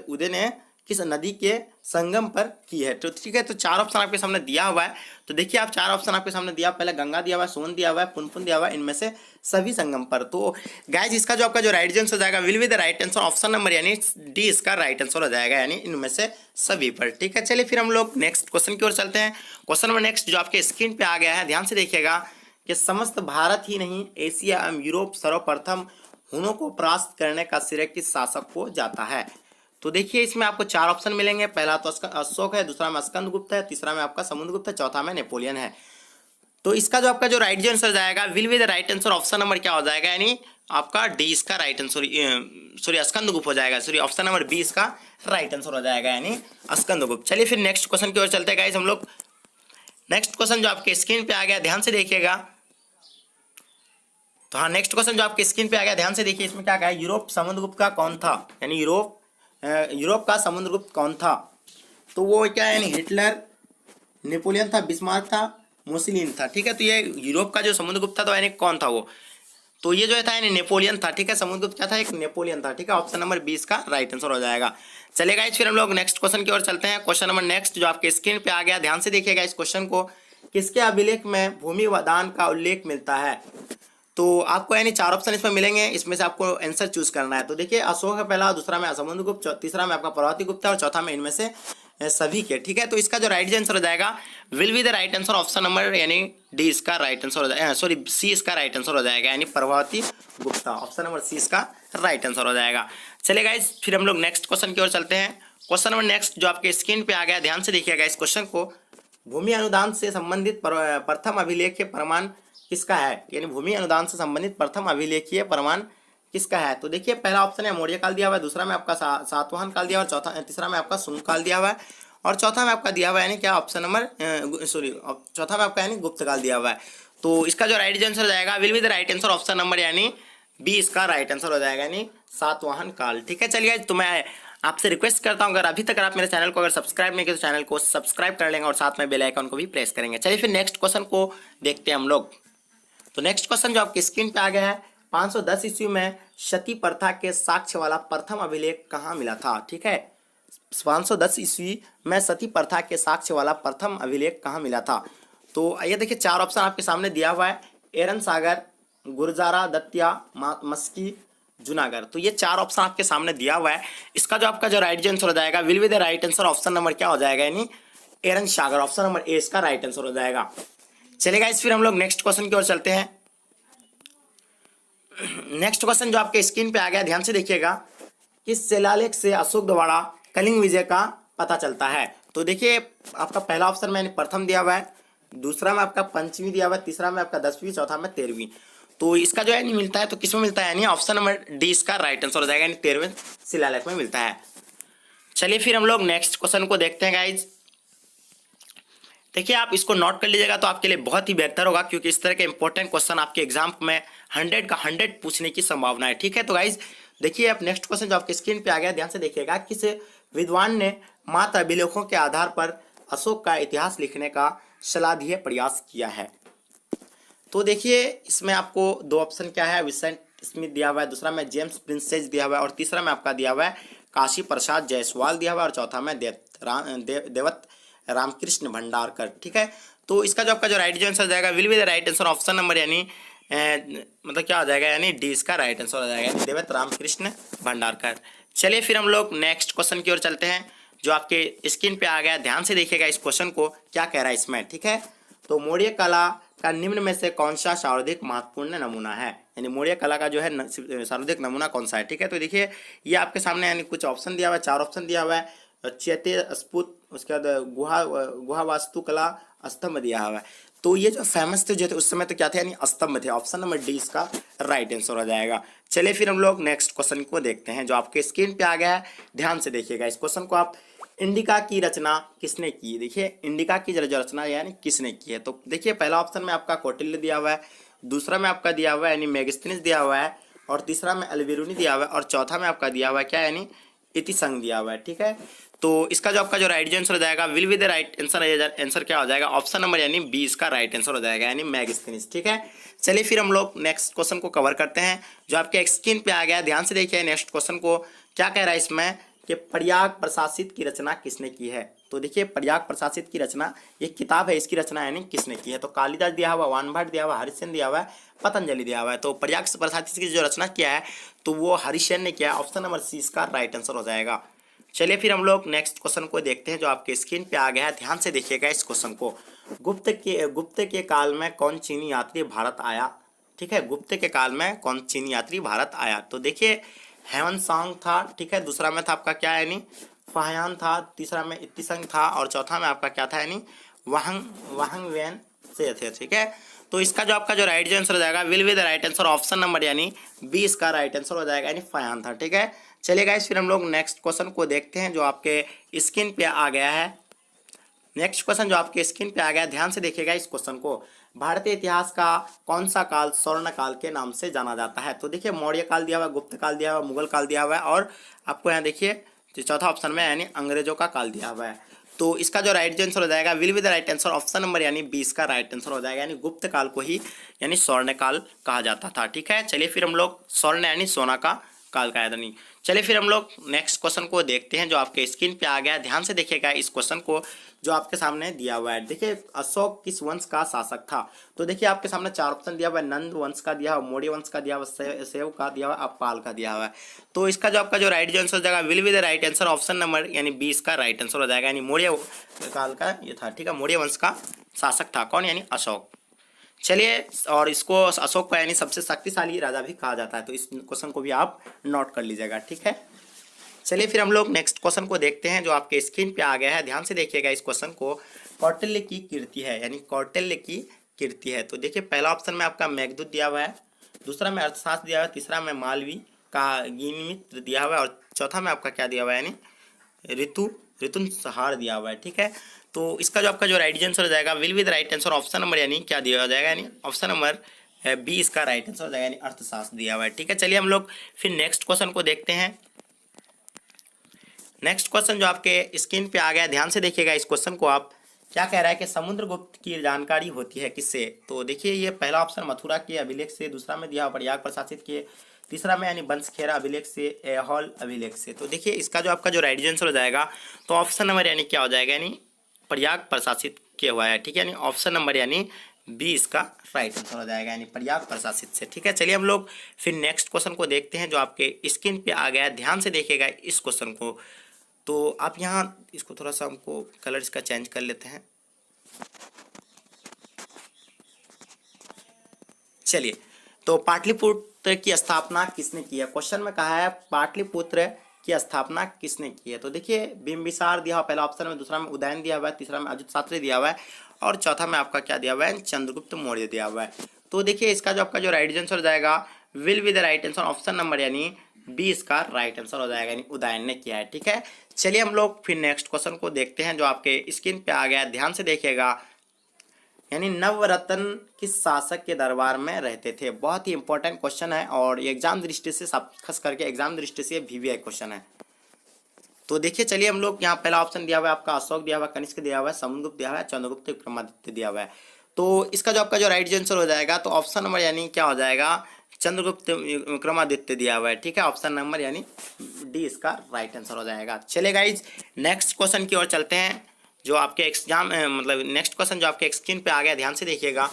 उदय ने किस नदी के संगम पर की है। तो ठीक है, तो 4 ऑप्शन आपके सामने दिया हुआ है। तो देखिए आप 4 ऑप्शन आपके सामने दिया, पहले गंगा दिया हुआ है, सोन दिया हुआ है, पुनपुन दिया हुआ है, इनमें से सभी संगम पर। तो गाइज इसका जो आपका जो राइट आंसर हो जाएगा will be the right answer, option number यानी डी इसका राइट आंसर हो जाएगा, यानी इनमें से सभी पर। ठीक है, चलिए फिर हम लोग नेक्स्ट क्वेश्चन की ओर चलते हैं। क्वेश्चन नंबर नेक्स्ट जो आपके स्क्रीन पे आ गया है, ध्यान से देखिएगा कि समस्त भारत ही नहीं एशिया एवं यूरोप सर्वप्रथम हुनों को परास्त करने का श्रेय किस शासक को जाता है। तो देखिए इसमें आपको 4 ऑप्शन मिलेंगे, पहला तो अशोक है, दूसरा में स्कंदगुप्त है, तीसरा में आपका समुद्रगुप्त है, चौथा में नेपोलियन है। तो इसका जो आपका जो राइट आंसर जाएगा will be the right answer, option number क्या हो जाएगा, यानी आपका डी इसका राइट आंसर, सॉरी स्कंदगुप्त हो जाएगा, सॉरी ऑप्शन नंबर बी इसका राइट आंसर हो जाएगा, यानी स्कंदगुप्त। चलिए फिर नेक्स्ट क्वेश्चन की ओर चलते हैं गाइस हम लोग। नेक्स्ट क्वेश्चन जो आपके स्क्रीन पे आ गया, ध्यान से देखिएगा। तो हाँ, नेक्स्ट क्वेश्चन जो आपके स्क्रीन पे आ गया, ध्यान से देखिए। इसमें क्या कहा है, यूरोप समुद्रगुप्त का कौन था, यानी यूरोप का समुद्रगुप्त कौन था। तो वो क्या है, यानी हिटलर, नेपोलियन था, बिस्मार्क था, मुसोलिनी था। ठीक है, तो ये यूरोप का जो समुद्रगुप्त था तो यानी कौन था वो, तो ये जो था यानी नेपोलियन था। ठीक है, समुद्रगुप्त क्या था, एक नेपोलियन था। ठीक है, ऑप्शन नंबर 20 का राइट आंसर हो जाएगा। चलेगा, फिर हम लोग नेक्स्ट क्वेश्चन की ओर चलते हैं। क्वेश्चन नंबर नेक्स्ट जो आपके स्क्रीन पे आ गया, ध्यान से देखिएगा इस क्वेश्चन को, किसके अभिलेख में भूमि दान का उल्लेख मिलता है। तो आपको यानी 4 ऑप्शन इसमें मिलेंगे, इसमें से आपको आंसर चूज करना है। तो देखिए अशोक है पहला, दूसरा में समुद्रगुप्त, तीसरा में आपका प्रभावतीगुप्त है, और चौथा में इनमें से सभी के। ठीक है, तो इसका जो राइट आंसर हो जाएगा will be the right answer, option number यानी डी इसका राइट आंसर हो जाएगा, सॉरी सी इसका राइट आंसर हो जाएगा, यानी प्रभावतीगुप्ता, ऑप्शन नंबर सी इसका राइट आंसर हो जाएगा। चलिए गाइस फिर हम लोग नेक्स्ट क्वेश्चन की ओर चलते हैं। क्वेश्चन नंबर नेक्स्ट जो आपके स्क्रीन पे आ गया, ध्यान से देखिएगा इस क्वेश्चन को, भूमि अनुदान से संबंधित प्रथम अभिलेखीय प्रमाण किसका है, यानी भूमि अनुदान से संबंधित प्रथम अभिलेखीय प्रमाण किसका है। तो देखिए पहला ऑप्शन है मौर्य काल दिया हुआ है, दूसरा में आपका सातवाहन काल दिया हुआ है, चौथा तीसरा में आपका शुंग काल दिया हुआ है, और चौथा में आपका दिया हुआ है यानी क्या ऑप्शन नंबर चौथा में आपका यानी गुप्त काल दिया हुआ है। तो इसका जो राइट आंसर जाएगा will be the right answer, option number यानी बी इसका राइट आंसर हो जाएगा, यानी सातवाहन काल। ठीक है, चलिए तो मैं आपसे रिक्वेस्ट करता हूं, अगर अभी तक आप मेरे चैनल को अगर सब्सक्राइब नहीं किया तो चैनल को सब्सक्राइब कर लेंगे और साथ में बेल आइकन को भी प्रेस करेंगे। चलिए फिर नेक्स्ट क्वेश्चन को देखते हैं हम लोग। तो नेक्स्ट क्वेश्चन जो आपकी स्क्रीन पे आ गया है, 510 ईस्वी में सती प्रथा के साक्ष्य वाला प्रथम अभिलेख कहाँ मिला था। ठीक है, 510 ईस्वी में सती प्रथा के साक्ष्य वाला प्रथम अभिलेख कहाँ मिला था। तो ये देखिए 4 ऑप्शन आपके सामने दिया हुआ है, एरन सागर, गुरजारा, दतिया, मस्की, जूनागढ़। तो ये 4 ऑप्शन आपके सामने दिया हुआ है। इसका जो आपका जो राइट आंसर हो जाएगा will be the right answer, option number क्या हो जाएगा, यानी एरन सागर, ऑप्शन नंबर ए इसका राइट आंसर हो जाएगा। चलेगा, इस फिर हम लोग नेक्स्ट क्वेश्चन की ओर चलते हैं। नेक्स्ट क्वेश्चन जो आपके स्क्रीन पे आ गया, ध्यान से देखिएगा, किस शिलालेख से अशोक द्वारा कलिंग विजय का पता चलता है। तो देखिए आपका पहला ऑप्शन में प्रथम दिया हुआ है, दूसरा में आपका पंचवी दिया हुआ है, तीसरा में आपका 10वीं, चौथा में 13वीं। तो इसका जो है नहीं मिलता है, तो किसमें मिलता है, यानी ऑप्शन नंबर डी इसका राइट आंसर हो जाएगा, यानी 13वें शिलालेख में मिलता है। चलिए फिर हम लोग नेक्स्ट क्वेश्चन को देखते हैं गाइज। देखिए आप इसको नोट कर लीजिएगा तो आपके लिए बहुत ही बेहतर होगा, क्योंकि इस तरह के इंपॉर्टेंट क्वेश्चन आपके एग्जाम में 100 का 100 पूछने की संभावना है। ठीक है, तो गाइज देखिए आप नेक्स्ट क्वेश्चन जो आपके स्क्रीन पे आ गया, ध्यान से देखिएगा, किस विद्वान ने मात्र अभिलेखों के आधार पर अशोक का इतिहास लिखने का सलाहदीय प्रयास किया है? तो देखिए इसमें आपको दो ऑप्शन क्या है, विंसेंट स्मिथ दिया हुआ है, दूसरा में जेम्स प्रिंसेस दिया हुआ है, और तीसरा में आपका दिया हुआ है काशी प्रसाद जायसवाल दिया हुआ है, और चौथा में देवत रामकृष्ण भंडारकर। ठीक है, तो इसका जो आपका जो राइट आंसर हो जाएगा will be the right answer option number, यानी मतलब क्या हो जाएगा, यानी डी इसका राइट आंसर हो जाएगा, यानी देवत रामकृष्ण भंडारकर। चलिए फिर हम लोग नेक्स्ट क्वेश्चन की ओर चलते हैं, जो आपके स्क्रीन पे आ गया। ध्यान से देखिएगा इस क्वेश्चन को, क्या कह रहा है इसमें। ठीक है, तो मौर्य कला का निम्न में से कौन सा सर्वाधिक महत्वपूर्ण नमूना है, यानी मौर्य कला का जो है सर्वाधिक नमूना कौन सा है। ठीक है, तो देखिए ये आपके सामने यानी कुछ ऑप्शन दिया हुआ है, 4 ऑप्शन दिया हुआ है। चैत्य स्फुट, उसके बाद गुहा वास्तुकला, स्तंभ दिया हुआ है। तो ये जो फेमस थे जो थे उस समय तो क्या थे, यानी स्तंभ थे। ऑप्शन नंबर डी इसका राइट आंसर हो जाएगा। चलिए फिर हम लोग नेक्स्ट क्वेश्चन को देखते हैं, जो आपके स्क्रीन पे आ गया है। ध्यान से देखिएगा इस क्वेश्चन को आप। इंडिका की रचना किसने की? देखिए इंडिका की जो रचना यानी किसने की है, तो देखिए पहला ऑप्शन में आपका कौटिल्य दिया हुआ है, दूसरा में आपका दिया हुआ है यानी मेगास्थनीज दिया हुआ है, और तीसरा में अल्बेरुनी दिया हुआ है, और चौथा में आपका दिया हुआ है क्या, यानी इतिसंग दिया हुआ है। ठीक है, तो इसका जो आपका जो राइट आंसर हो जाएगा will be the right answer क्या हो जाएगा, ऑप्शन नंबर यानी बी इसका राइट आंसर हो जाएगा, यानी मेगास्थनीज। ठीक है, चलिए फिर हम लोग नेक्स्ट क्वेश्चन को कवर करते हैं, जो आपके स्क्रीन पे आ गया। ध्यान से देखिए नेक्स्ट क्वेश्चन को, क्या कह रहा है इसमें कि प्रयाग प्रशासित की रचना किसने की है। तो देखिए प्रयाग प्रशासित की रचना, ये किताब है, इसकी रचना यानी किसने की है। तो कालिदास दिया हुआ, वानभट्ट दिया हुआ, हरिश्चंद्र दिया हुआ है, पतंजलि दिया हुआ है। तो प्रयाग प्रशासित की जो रचना किया है तो वो हरिश्चंद्र ने किया है। ऑप्शन नंबर सी इसका राइट आंसर हो जाएगा। चलिए फिर हम लोग नेक्स्ट क्वेश्चन को देखते हैं, जो आपके स्क्रीन पे आ गया है। ध्यान से देखिएगा इस क्वेश्चन को। गुप्त के काल में कौन चीनी यात्री भारत आया? ठीक है, गुप्त के काल में कौन चीनी यात्री भारत आया? तो देखिए हेवन सांग था। ठीक है, दूसरा में था आपका क्या, यानी फाहयान था, तीसरा में इत्तिसंग था, और चौथा में आपका क्या था, यानी वाहंग वैन से थे। ठीक है, तो इसका जो आपका जो राइट आंसर हो जाएगा will be the right answer, option number यानी बी इसका राइट आंसर हो जाएगा, यानी फाहयान था। ठीक है, चलिए गाइस फिर हम लोग नेक्स्ट क्वेश्चन को देखते हैं, जो आपके स्क्रीन पे आ गया है। नेक्स्ट क्वेश्चन जो आपके स्क्रीन पे आ गया, ध्यान से देखिएगा इस क्वेश्चन को। भारतीय इतिहास का कौन सा काल स्वर्ण काल के नाम से जाना जाता है? तो देखिए मौर्य काल दिया हुआ, गुप्त काल दिया हुआ, मुगल काल दिया हुआ है, और आपको यहाँ देखिए जो चौथा ऑप्शन में यानी अंग्रेजों का काल दिया हुआ है। तो इसका जो राइट आंसर हो जाएगा will be the right answer, option number यानी 20 का राइट आंसर हो जाएगा, यानी गुप्त काल को ही यानी स्वर्ण काल कहा जाता था। ठीक है, चलिए फिर हम लोग स्वर्ण यानी सोना का काल का याद नहीं। चलिए फिर हम लोग नेक्स्ट क्वेश्चन को देखते हैं, जो आपके स्क्रीन पे आ गया। ध्यान से देखिएगा इस क्वेश्चन को, जो आपके सामने दिया हुआ है। देखिए अशोक किस वंश का शासक था? तो देखिए आपके सामने 4 ऑप्शन दिया हुआ है, नंद वंश का दिया हुआ, मौर्य वंश का दिया हुआ, शैव का दिया हुआ, पाल का दिया हुआ है। तो इसका जो आपका जो राइट आंसर हो जाएगा will be the right answer, option number यानी 20 का राइट आंसर हो जाएगा, यानी मौर्य काल का ये था। ठीक है, मौर्य वंश का शासक था कौन, यानी अशोक। चलिए, और इसको अशोक को यानी सबसे शक्तिशाली राजा भी कहा जाता है, तो इस क्वेश्चन को भी आप नोट कर लीजिएगा। ठीक है, चलिए फिर हम लोग नेक्स्ट क्वेश्चन को देखते हैं, जो आपके स्क्रीन पे आ गया है। ध्यान से देखिएगा इस क्वेश्चन को। कौटिल्य की कीर्ति है, यानी कौटिल्य की कीर्ति है। तो देखिए पहला ऑप्शन में आपका मेघदूत दिया हुआ है, दूसरा में अर्थशास्त्र दिया हुआ है, तीसरा में मालवी का गिनमित्र दिया हुआ है, और चौथा में आपका क्या दिया हुआ है, यानी ऋतुसंहार दिया हुआ है। ठीक है, तो इसका जो आपका जो राइट आंसर हो जाएगा will be the right answer, option number यानी क्या दिया हो जाएगा, यानी ऑप्शन नंबर बी इसका राइट आंसर हो जाएगा, यानी अर्थशास्त्र दिया हुआ है। ठीक है, चलिए हम लोग फिर नेक्स्ट क्वेश्चन को देखते हैं। नेक्स्ट क्वेश्चन जो आपके स्क्रीन पे आ गया, ध्यान से देखिएगा इस क्वेश्चन को आप। क्या कह रहा है कि समुद्रगुप्त की जानकारी होती है किससे? तो देखिए ये पहला ऑप्शन मथुरा के अभिलेख से, दूसरा में दिया प्रयाग प्रशासित के, तीसरा में यानी वंशखेड़ा अभिलेख से, ऐहोल अभिलेख से। तो देखिए इसका जो आपका जो राइट आंसर हो जाएगा, तो ऑप्शन नंबर यानी क्या हो जाएगा, यानी प्रयाग प्रशासित किया हुआ है। ठीक है, यानी ऑप्शन नंबर यानी बी इसका राइट आंसर हो जाएगा, यानी प्रयाग प्रशासित से। ठीक है, चलिए हम लोग फिर नेक्स्ट क्वेश्चन को देखते हैं, जो आपके स्क्रीन पे आ गया है। ध्यान से देखिएगा इस क्वेश्चन को। तो आप यहाँ इसको थोड़ा सा हमको कलर इसका चेंज कर लेते हैं। चलिए, तो पाटलिपुत्र की स्थापना किसने की है? क्वेश्चन में कहा है पाटलिपुत्र की स्थापना किसने की है? तो देखिए बिंबिसार दिया हुआ पहला ऑप्शन में, दूसरा में उदयन दिया हुआ है, तीसरा में अजातशत्रु दिया हुआ है, और चौथा में आपका क्या दिया हुआ है, चंद्रगुप्त मौर्य दिया हुआ है। तो देखिए इसका जो आपका जो राइट आंसर हो जाएगा will be the right answer, option number यानी बी इसका राइट आंसर हो जाएगा, यानी उदयन ने किया है। ठीक है, चलिए हम लोग फिर नेक्स्ट क्वेश्चन को देखते हैं, जो आपके स्क्रीन पे आ गया। ध्यान से देखिएगा, यानी नवरत्न किस शासक के दरबार में रहते थे? बहुत ही इंपॉर्टेंट क्वेश्चन है, और एग्जाम दृष्टि से, खास करके एग्जाम दृष्टि से वीवीआई क्वेश्चन है। तो देखिए चलिए हम लोग यहाँ पहला ऑप्शन दिया हुआ है आपका अशोक दिया हुआ है, कनिष्क दिया हुआ है, समुद्रगुप्त दिया हुआ है, चंद्रगुप्त, विक्रमादित्य दिया हुआ है। तो इसका जो आपका जो राइट आंसर हो जाएगा तो ऑप्शन नंबर यानी क्या हो जाएगा, चंद्रगुप्त विक्रमादित्य दिया हुआ है, ठीक है। ऑप्शन नंबर यानी डी इसका राइट आंसर हो जाएगा। चलिए गाइज नेक्स्ट क्वेश्चन की ओर चलते हैं, जो आपके एग्जाम मतलब नेक्स्ट क्वेश्चन जो आपके स्क्रीन पे आ गया, ध्यान से देखिएगा।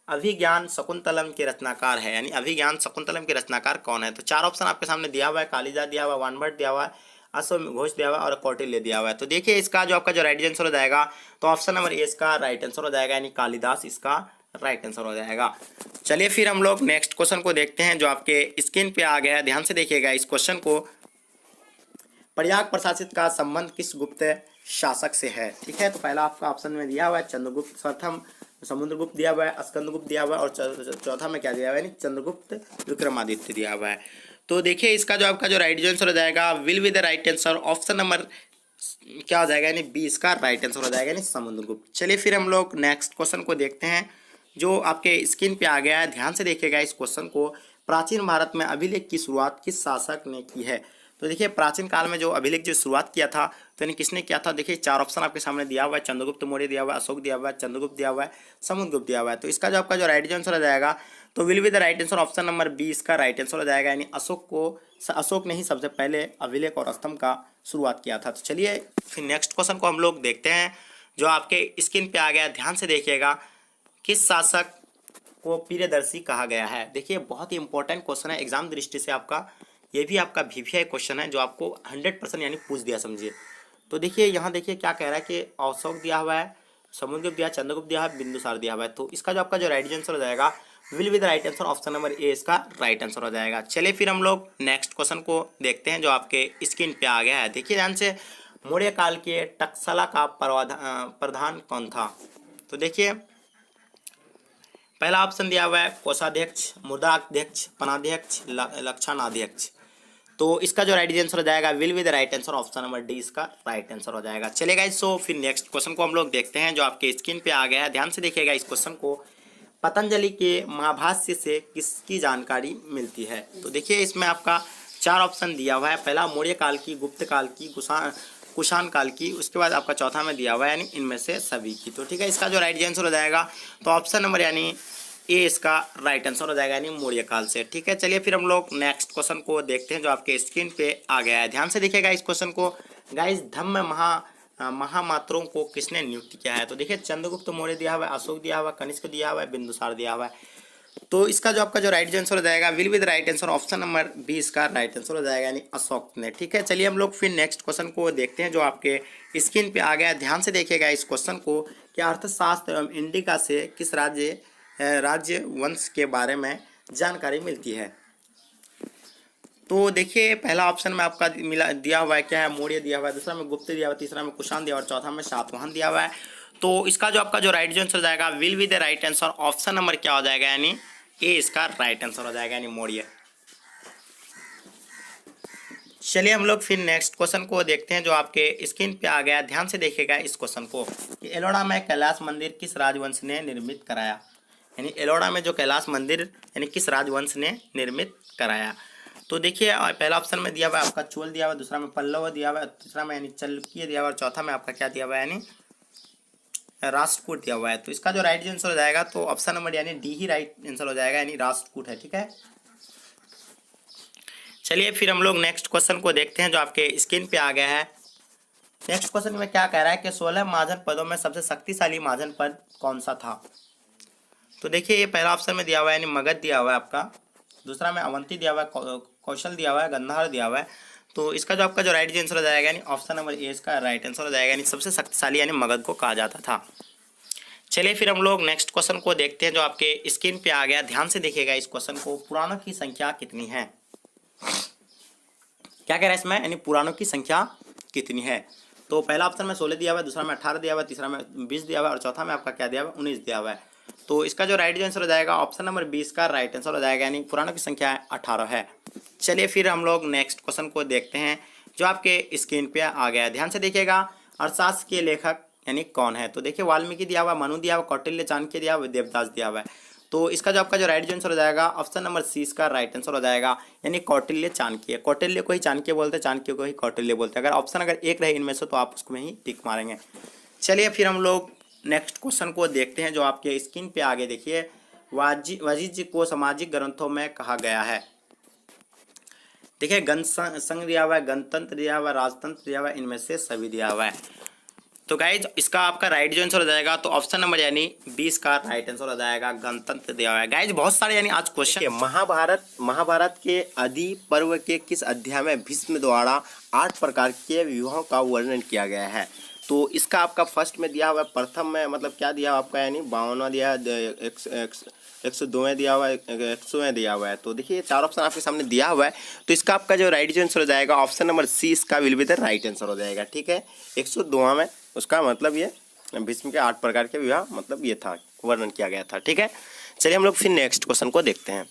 अभिज्ञान शकुंतलम के रचनाकार है, यानी अभिज्ञान शकुंतलम के रचनाकार कौन है। तो चार ऑप्शन आपके सामने दिया हुआ है, कालिदास दिया हुआ है, वानभट्ट दिया हुआ है, अश्वघोष दिया हुआ है और कौटिल्य दिया हुआ है। तो देखिए इसका जो आपका जो राइट आंसर हो जाएगा तो ऑप्शन नंबर ए इसका राइट आंसर हो जाएगा, यानी कालिदास इसका राइट आंसर हो जाएगा। चलिए फिर हम लोग नेक्स्ट क्वेश्चन को देखते हैं, जो आपके स्क्रीन पे आ गया है, ध्यान से देखिएगा इस क्वेश्चन को। प्रयाग प्रशासित का संबंध किस गुप्त शासक से है, ठीक है। तो पहला आपका ऑप्शन में दिया हुआ है चंद्रगुप्त प्रथम, समुद्रगुप्त दिया हुआ है, स्कंदगुप्त दिया हुआ है और चौथा में क्या दिया हुआ है, यानी चंद्रगुप्त विक्रमादित्य दिया हुआ है। तो देखिए इसका जो आपका जो राइट आंसर हो जाएगा will be the right answer, option number क्या हो जाएगा, यानी बी इसका राइट आंसर हो जाएगा, यानी समुद्रगुप्त। चलिए फिर हम लोग नेक्स्ट क्वेश्चन को देखते हैं, जो आपके स्क्रीन पे आ गया है, ध्यान से देखिएगा इस क्वेश्चन को। प्राचीन भारत में अभिलेख की शुरुआत किस शासक ने की है। तो देखिए प्राचीन काल में जो अभिलेख जो शुरुआत किया था तो यानी किसने किया था। देखिए चार ऑप्शन आपके सामने दिया हुआ है, चंद्रगुप्त मौर्य दिया हुआ है, अशोक दिया हुआ है, चंद्रगुप्त दिया हुआ है, समुद्रगुप्त दिया हुआ है। तो इसका जो आपका जो राइट आंसर हो जाएगा तो will be the right answer, option number B इसका राइट आंसर हो जाएगा, यानी अशोक ने ही सबसे पहले अभिलेख और स्तंभ का शुरुआत किया था। तो चलिए फिर नेक्स्ट क्वेश्चन को हम लोग देखते हैं, जो आपके स्क्रीन पे आ गया, ध्यान से देखिएगा। किस शासक को प्रियदर्शी कहा गया है। देखिए बहुत ही इंपॉर्टेंट क्वेश्चन है एग्जाम दृष्टि से आपका, ये भी आपका VVI क्वेश्चन है, जो आपको 100% यानी पूछ दिया समझिए। तो देखिए यहाँ देखिए क्या कह रहा है कि अशोक दिया हुआ है, समुद्रगुप्त दिया, चंद्रगुप्त दिया है, बिंदुसार दिया हुआ है। तो इसका जो आपका जो राइट आंसर हो जाएगा will be the right answer, option number A इसका राइट आंसर हो जाएगा। चलिए फिर हम लोग नेक्स्ट क्वेश्चन को देखते हैं, जो आपके स्क्रीन पे आ गया है। देखिए ध्यान से, मौर्य काल के टकसाला का प्रधान कौन था। तो देखिए पहला ऑप्शन दिया हुआ है कोषाध्यक्ष, मुद्राध्यक्ष, पनाध्यक्ष, लक्षणाध्यक्ष। तो इसका जो राइट आंसर हो जाएगा will be the right answer, option number D इसका राइट आंसर हो जाएगा। चलेगा गाइस, सो फिर नेक्स्ट क्वेश्चन को हम लोग देखते हैं, जो आपके स्क्रीन पे आ गया है। ध्यान से देखिएगा इस क्वेश्चन को। पतंजलि के महाभाष्य से किसकी जानकारी मिलती है। तो देखिए इसमें आपका चार ऑप्शन दिया हुआ है, पहला मौर्य काल की, गुप्त काल की, कुषाण काल की, उसके बाद आपका चौथा में दिया हुआ है, यानी इनमें से सभी की। तो ठीक है, इसका जो राइट आंसर हो जाएगा तो ऑप्शन नंबर यानी ए इसका राइट आंसर हो जाएगा, यानी मौर्य काल से। ठीक है, चलिए फिर हम लोग नेक्स्ट क्वेश्चन को देखते हैं, जो आपके स्क्रीन पे आ गया है। ध्यान से देखिएगा इस क्वेश्चन को। गाइस धम्म महामात्रों को किसने नियुक्त किया है। तो देखिए चंद्रगुप्त मौर्य दिया हुआ है, अशोक दिया हुआ है, कनिष्क दिया हुआ है, बिंदुसार दिया हुआ है। तो इसका जो आपका जो राइट आंसर हो जाएगा will be the right answer, option number B इसका राइट आंसर हो जाएगा, यानी अशोक ने। ठीक है, चलिए हम लोग फिर नेक्स्ट क्वेश्चन को देखते हैं, जो आपके स्क्रीन पे आ गया। ध्यान से देखिएगा इस क्वेश्चन को कि अर्थशास्त्र एवं इंडिका से किस राज्य वंश के बारे में जानकारी मिलती है। तो देखिए पहला ऑप्शन में आपका दिया हुआ है क्या है, मौर्य दिया हुआ है, दूसरा में गुप्त दिया हुआ है, तीसरा में कुषाण दिया हुआ है, चौथा में सातवाहन दिया हुआ है। तो इसका जो आपका जो राइट आंसर हो जाएगा will be the right answer, option number क्या हो जाएगा, यानी ए इसका राइट आंसर हो जाएगा, यानी मौर्य। चलिए हम लोग फिर नेक्स्ट क्वेश्चन को देखते हैं, जो आपके स्क्रीन पे आ गया। ध्यान से देखिएगा इस क्वेश्चन को कि एलोरा में कैलाश मंदिर किस राजवंश ने निर्मित कराया। यानी एलोरा में जो कैलाश मंदिर यानी किस राजवंश ने निर्मित कराया। तो देखिए पहला ऑप्शन में दिया हुआ है आपका चोल दिया हुआ है, दूसरा में पल्लव दिया हुआ है, तीसरा में यानी चालुक्य दिया हुआ है, और चौथा में आपका क्या दिया हुआ है, यानी राष्ट्रकूट दिया हुआ है। तो इसका जो राइट आंसर हो जाएगा तो ऑप्शन नंबर यानी डी ही राइट आंसर हो जाएगा, यानी राष्ट्रकूट है। ठीक है, चलिए फिर हम लोग नेक्स्ट क्वेश्चन को देखते हैं, जो आपके स्क्रीन पे आ गया है। नेक्स्ट क्वेश्चन में क्या कह रहा है कि 16 महाजन पदों में सबसे शक्तिशाली महाजन पद कौन सा था। तो देखिए ये पहला ऑप्शन में दिया हुआ है, यानी मगध दिया हुआ है आपका, दूसरा में अवंती दिया हुआ है, कौशल दिया हुआ है, गंधार दिया हुआ है। तो इसका जो आपका जो राइट आंसर हो जाएगा, यानी ऑप्शन नंबर ए इसका राइट आंसर हो जाएगा, यानी सबसे शक्तिशाली यानी मगध को कहा जाता था। चलिए फिर हम लोग नेक्स्ट क्वेश्चन को देखते हैं, जो आपके स्क्रीन पे आ गया। ध्यान से देखिएगा इस क्वेश्चन को। पुराणों की संख्या कितनी है। क्या कह रहा है इसमें, यानी पुराणों की संख्या कितनी है। तो पहला ऑप्शन में 16 दिया हुआ है, दूसरा में 18 दिया हुआ है, तीसरा में 20 दिया हुआ है, और चौथा में आपका क्या दिया हुआ है, 19 दिया हुआ है। तो इसका जो राइट आंसर हो जाएगा ऑप्शन नंबर 20 का राइट आंसर हो जाएगा, यानी पुराणों की संख्या 18 है। चलिए फिर हम लोग नेक्स्ट क्वेश्चन को देखते हैं, जो आपके स्क्रीन पे आ गया है। ध्यान से देखिएगा। अर्थशास्त्र के लेखक यानी कौन है। तो देखिए वाल्मीकि दिया हुआ, मनु दिया हुआ, कौटिल्य, चाणक्य दिया हुआ, देवदास दिया हुआ है। तो इसका जो आपका जो राइट आंसर हो जाएगा ऑप्शन नंबर सी इसका राइट आंसर हो जाएगा, यानी कौटिल्य चाणक्य। कौटिल्य को ही चाणक्य बोलते हैं, चाणक्य को ही कौटिल्य बोलते हैं। अगर ऑप्शन अगर एक रहे इनमें से तो आप उसको में ही टिक मारेंगे। चलिए फिर हम लोग नेक्स्ट क्वेश्चन को देखते हैं जो आपके स्क्रीन पे आगे देखिए। वाजिज को सामाजिक ग्रंथों में कहा गया है। देखिए संघ दिया हुआ है, गणतंत्र दिया हुआ है, राजतंत्र दिया हुआ है, इनमें से सभी दिया हुआ है। तो गाइज इसका आपका राइट जो आंसर हो जाएगा तो ऑप्शन नंबर यानी 20 का राइट आंसर हो जाएगा, गणतंत्र दिया हुआ है। गाइज बहुत सारे यानी आज क्वेश्चन। महाभारत के आदि पर्व के किस अध्याय में भीष्म द्वारा 8 प्रकार के विवाहों का वर्णन किया गया है? तो इसका आपका फर्स्ट में दिया हुआ है, प्रथम में मतलब क्या दिया हुआ आपका यानी 52वां दिया है, 102वें दिया हुआ है, 100वें दिया हुआ है। तो देखिए 4 ऑप्शन आपके सामने दिया हुआ है। तो इसका आपका जो राइट आंसर हो जाएगा ऑप्शन नंबर सी इसका will be the right answer हो जाएगा। ठीक है, 102वां में उसका मतलब ये भीष्म के 8 प्रकार के विवाह मतलब ये था, वर्णन किया गया था। ठीक है, चलिए हम लोग फिर नेक्स्ट क्वेश्चन को देखते हैं।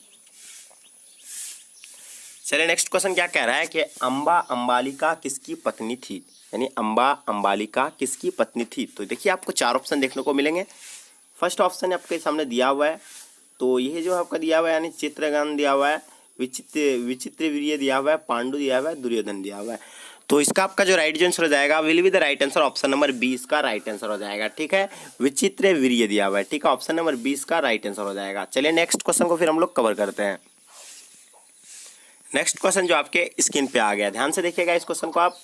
चलिए नेक्स्ट क्वेश्चन क्या कह रहा है कि अम्बा अंबालिका किसकी पत्नी थी? यानी अम्बा अंबालिका किसकी पत्नी थी? तो देखिए आपको 4 ऑप्शन देखने को मिलेंगे। फर्स्ट ऑप्शन आपके सामने दिया हुआ है, तो ये जो आपका दिया हुआ है यानी चित्रगण दिया हुआ है, विचित्रवीर्य दिया हुआ है, पांडु दिया हुआ है, दुर्योधन दिया हुआ है। तो इसका आपका जो राइट आंसर हो जाएगा will be the right answer option number 20 का राइट आंसर हो जाएगा। ठीक है, विचित्रवीर्य दिया हुआ है। ठीक है, ऑप्शन नंबर 20 का राइट आंसर हो जाएगा। चलिए नेक्स्ट क्वेश्चन को फिर हम लोग कवर करते हैं। नेक्स्ट क्वेश्चन जो आपके स्क्रीन पे आ गया, ध्यान से देखिएगा इस क्वेश्चन को। आप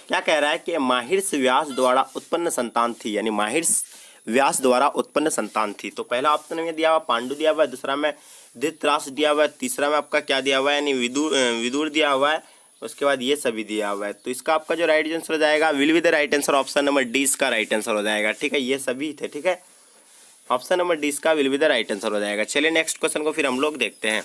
क्या कह रहा है कि माहिर्ष व्यास द्वारा उत्पन्न संतान थी, यानी माहिर्ष व्यास द्वारा उत्पन्न संतान थी। तो पहला ऑप्शन में दिया हुआ पांडु दिया हुआ है, दूसरा में धृतराष्ट्र दिया हुआ है, तीसरा में आपका क्या दिया हुआ है यानी विदुर दिया हुआ है, उसके बाद ये सभी दिया हुआ है। तो इसका आपका जो राइट आंसर हो जाएगा will be the right answer option number D इसका राइट आंसर हो जाएगा। ठीक है, ये सभी थे। ठीक है, ऑप्शन नंबर डी इसका will be the right answer हो जाएगा। चलिए नेक्स्ट क्वेश्चन को फिर हम लोग देखते हैं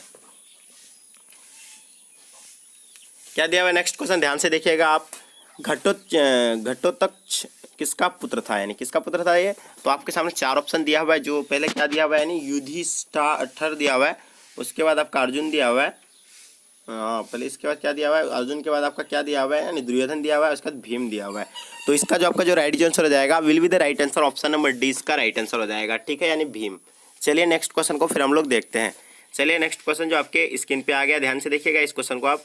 क्या दिया हुआ है। नेक्स्ट क्वेश्चन ध्यान से देखिएगा आप। घटोत्कच किसका पुत्र था, यानी किसका पुत्र था ये? तो आपके सामने 4 ऑप्शन दिया हुआ है। जो पहले क्या दिया हुआ है यानी युधिष्ठिर दिया हुआ है, उसके बाद आपका अर्जुन दिया हुआ है, पहले इसके बाद क्या दिया हुआ है, अर्जुन के बाद आपका क्या दिया हुआ है यानी दुर्योधन दिया हुआ है, उसके बाद भीम दिया हुआ है। तो इसका जो आपका जो राइट आंसर हो जाएगा will be the right answer option number D इसका राइट आंसर हो जाएगा। ठीक है, यानी भीम। चलिए नेक्स्ट क्वेश्चन को फिर हम लोग देखते हैं। चलिए नेक्स्ट क्वेश्चन जो आपके स्क्रीन पे आ गया, ध्यान से देखिएगा इस क्वेश्चन को आप।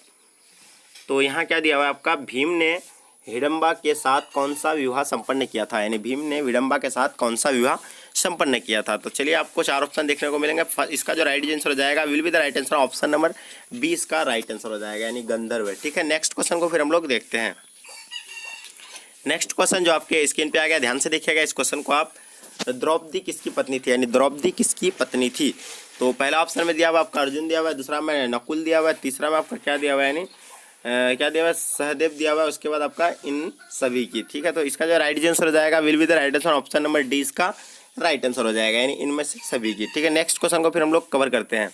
तो यहाँ क्या दिया हुआ है आपका, भीम ने हिडम्बा के साथ कौन सा विवाह संपन्न किया था, यानी भीम ने हिडम्बा के साथ कौन सा विवाह संपन्न किया था। तो चलिए आपको 4 ऑप्शन देखने को मिलेंगे। इसका जो राइट आंसर हो जाएगा will be the right answer option number 20 का राइट आंसर हो जाएगा, यानी गंधर्व। ठीक है, नेक्स्ट क्वेश्चन को फिर हम लोग देखते हैं। नेक्स्ट क्वेश्चन जो आपके स्क्रीन पे आ गया, ध्यान से देखिएगा इस क्वेश्चन को आप। द्रौपदी किसकी पत्नी थी, यानी द्रौपदी किसकी पत्नी थी? तो पहला ऑप्शन में दिया हुआ आपका अर्जुन दिया हुआ है, दूसरा में नकुल दिया हुआ है, तीसरा में आपका क्या दिया हुआ है यानी क्या दिया हुआ है, सहदेव दिया हुआ है, उसके बाद आपका इन सभी की। ठीक है, तो इसका जो राइट आंसर हो जाएगा will be the right answer option number D इसका राइट आंसर हो जाएगा, यानी इनमें से सभी की। ठीक है, नेक्स्ट क्वेश्चन को फिर हम लोग कवर करते हैं।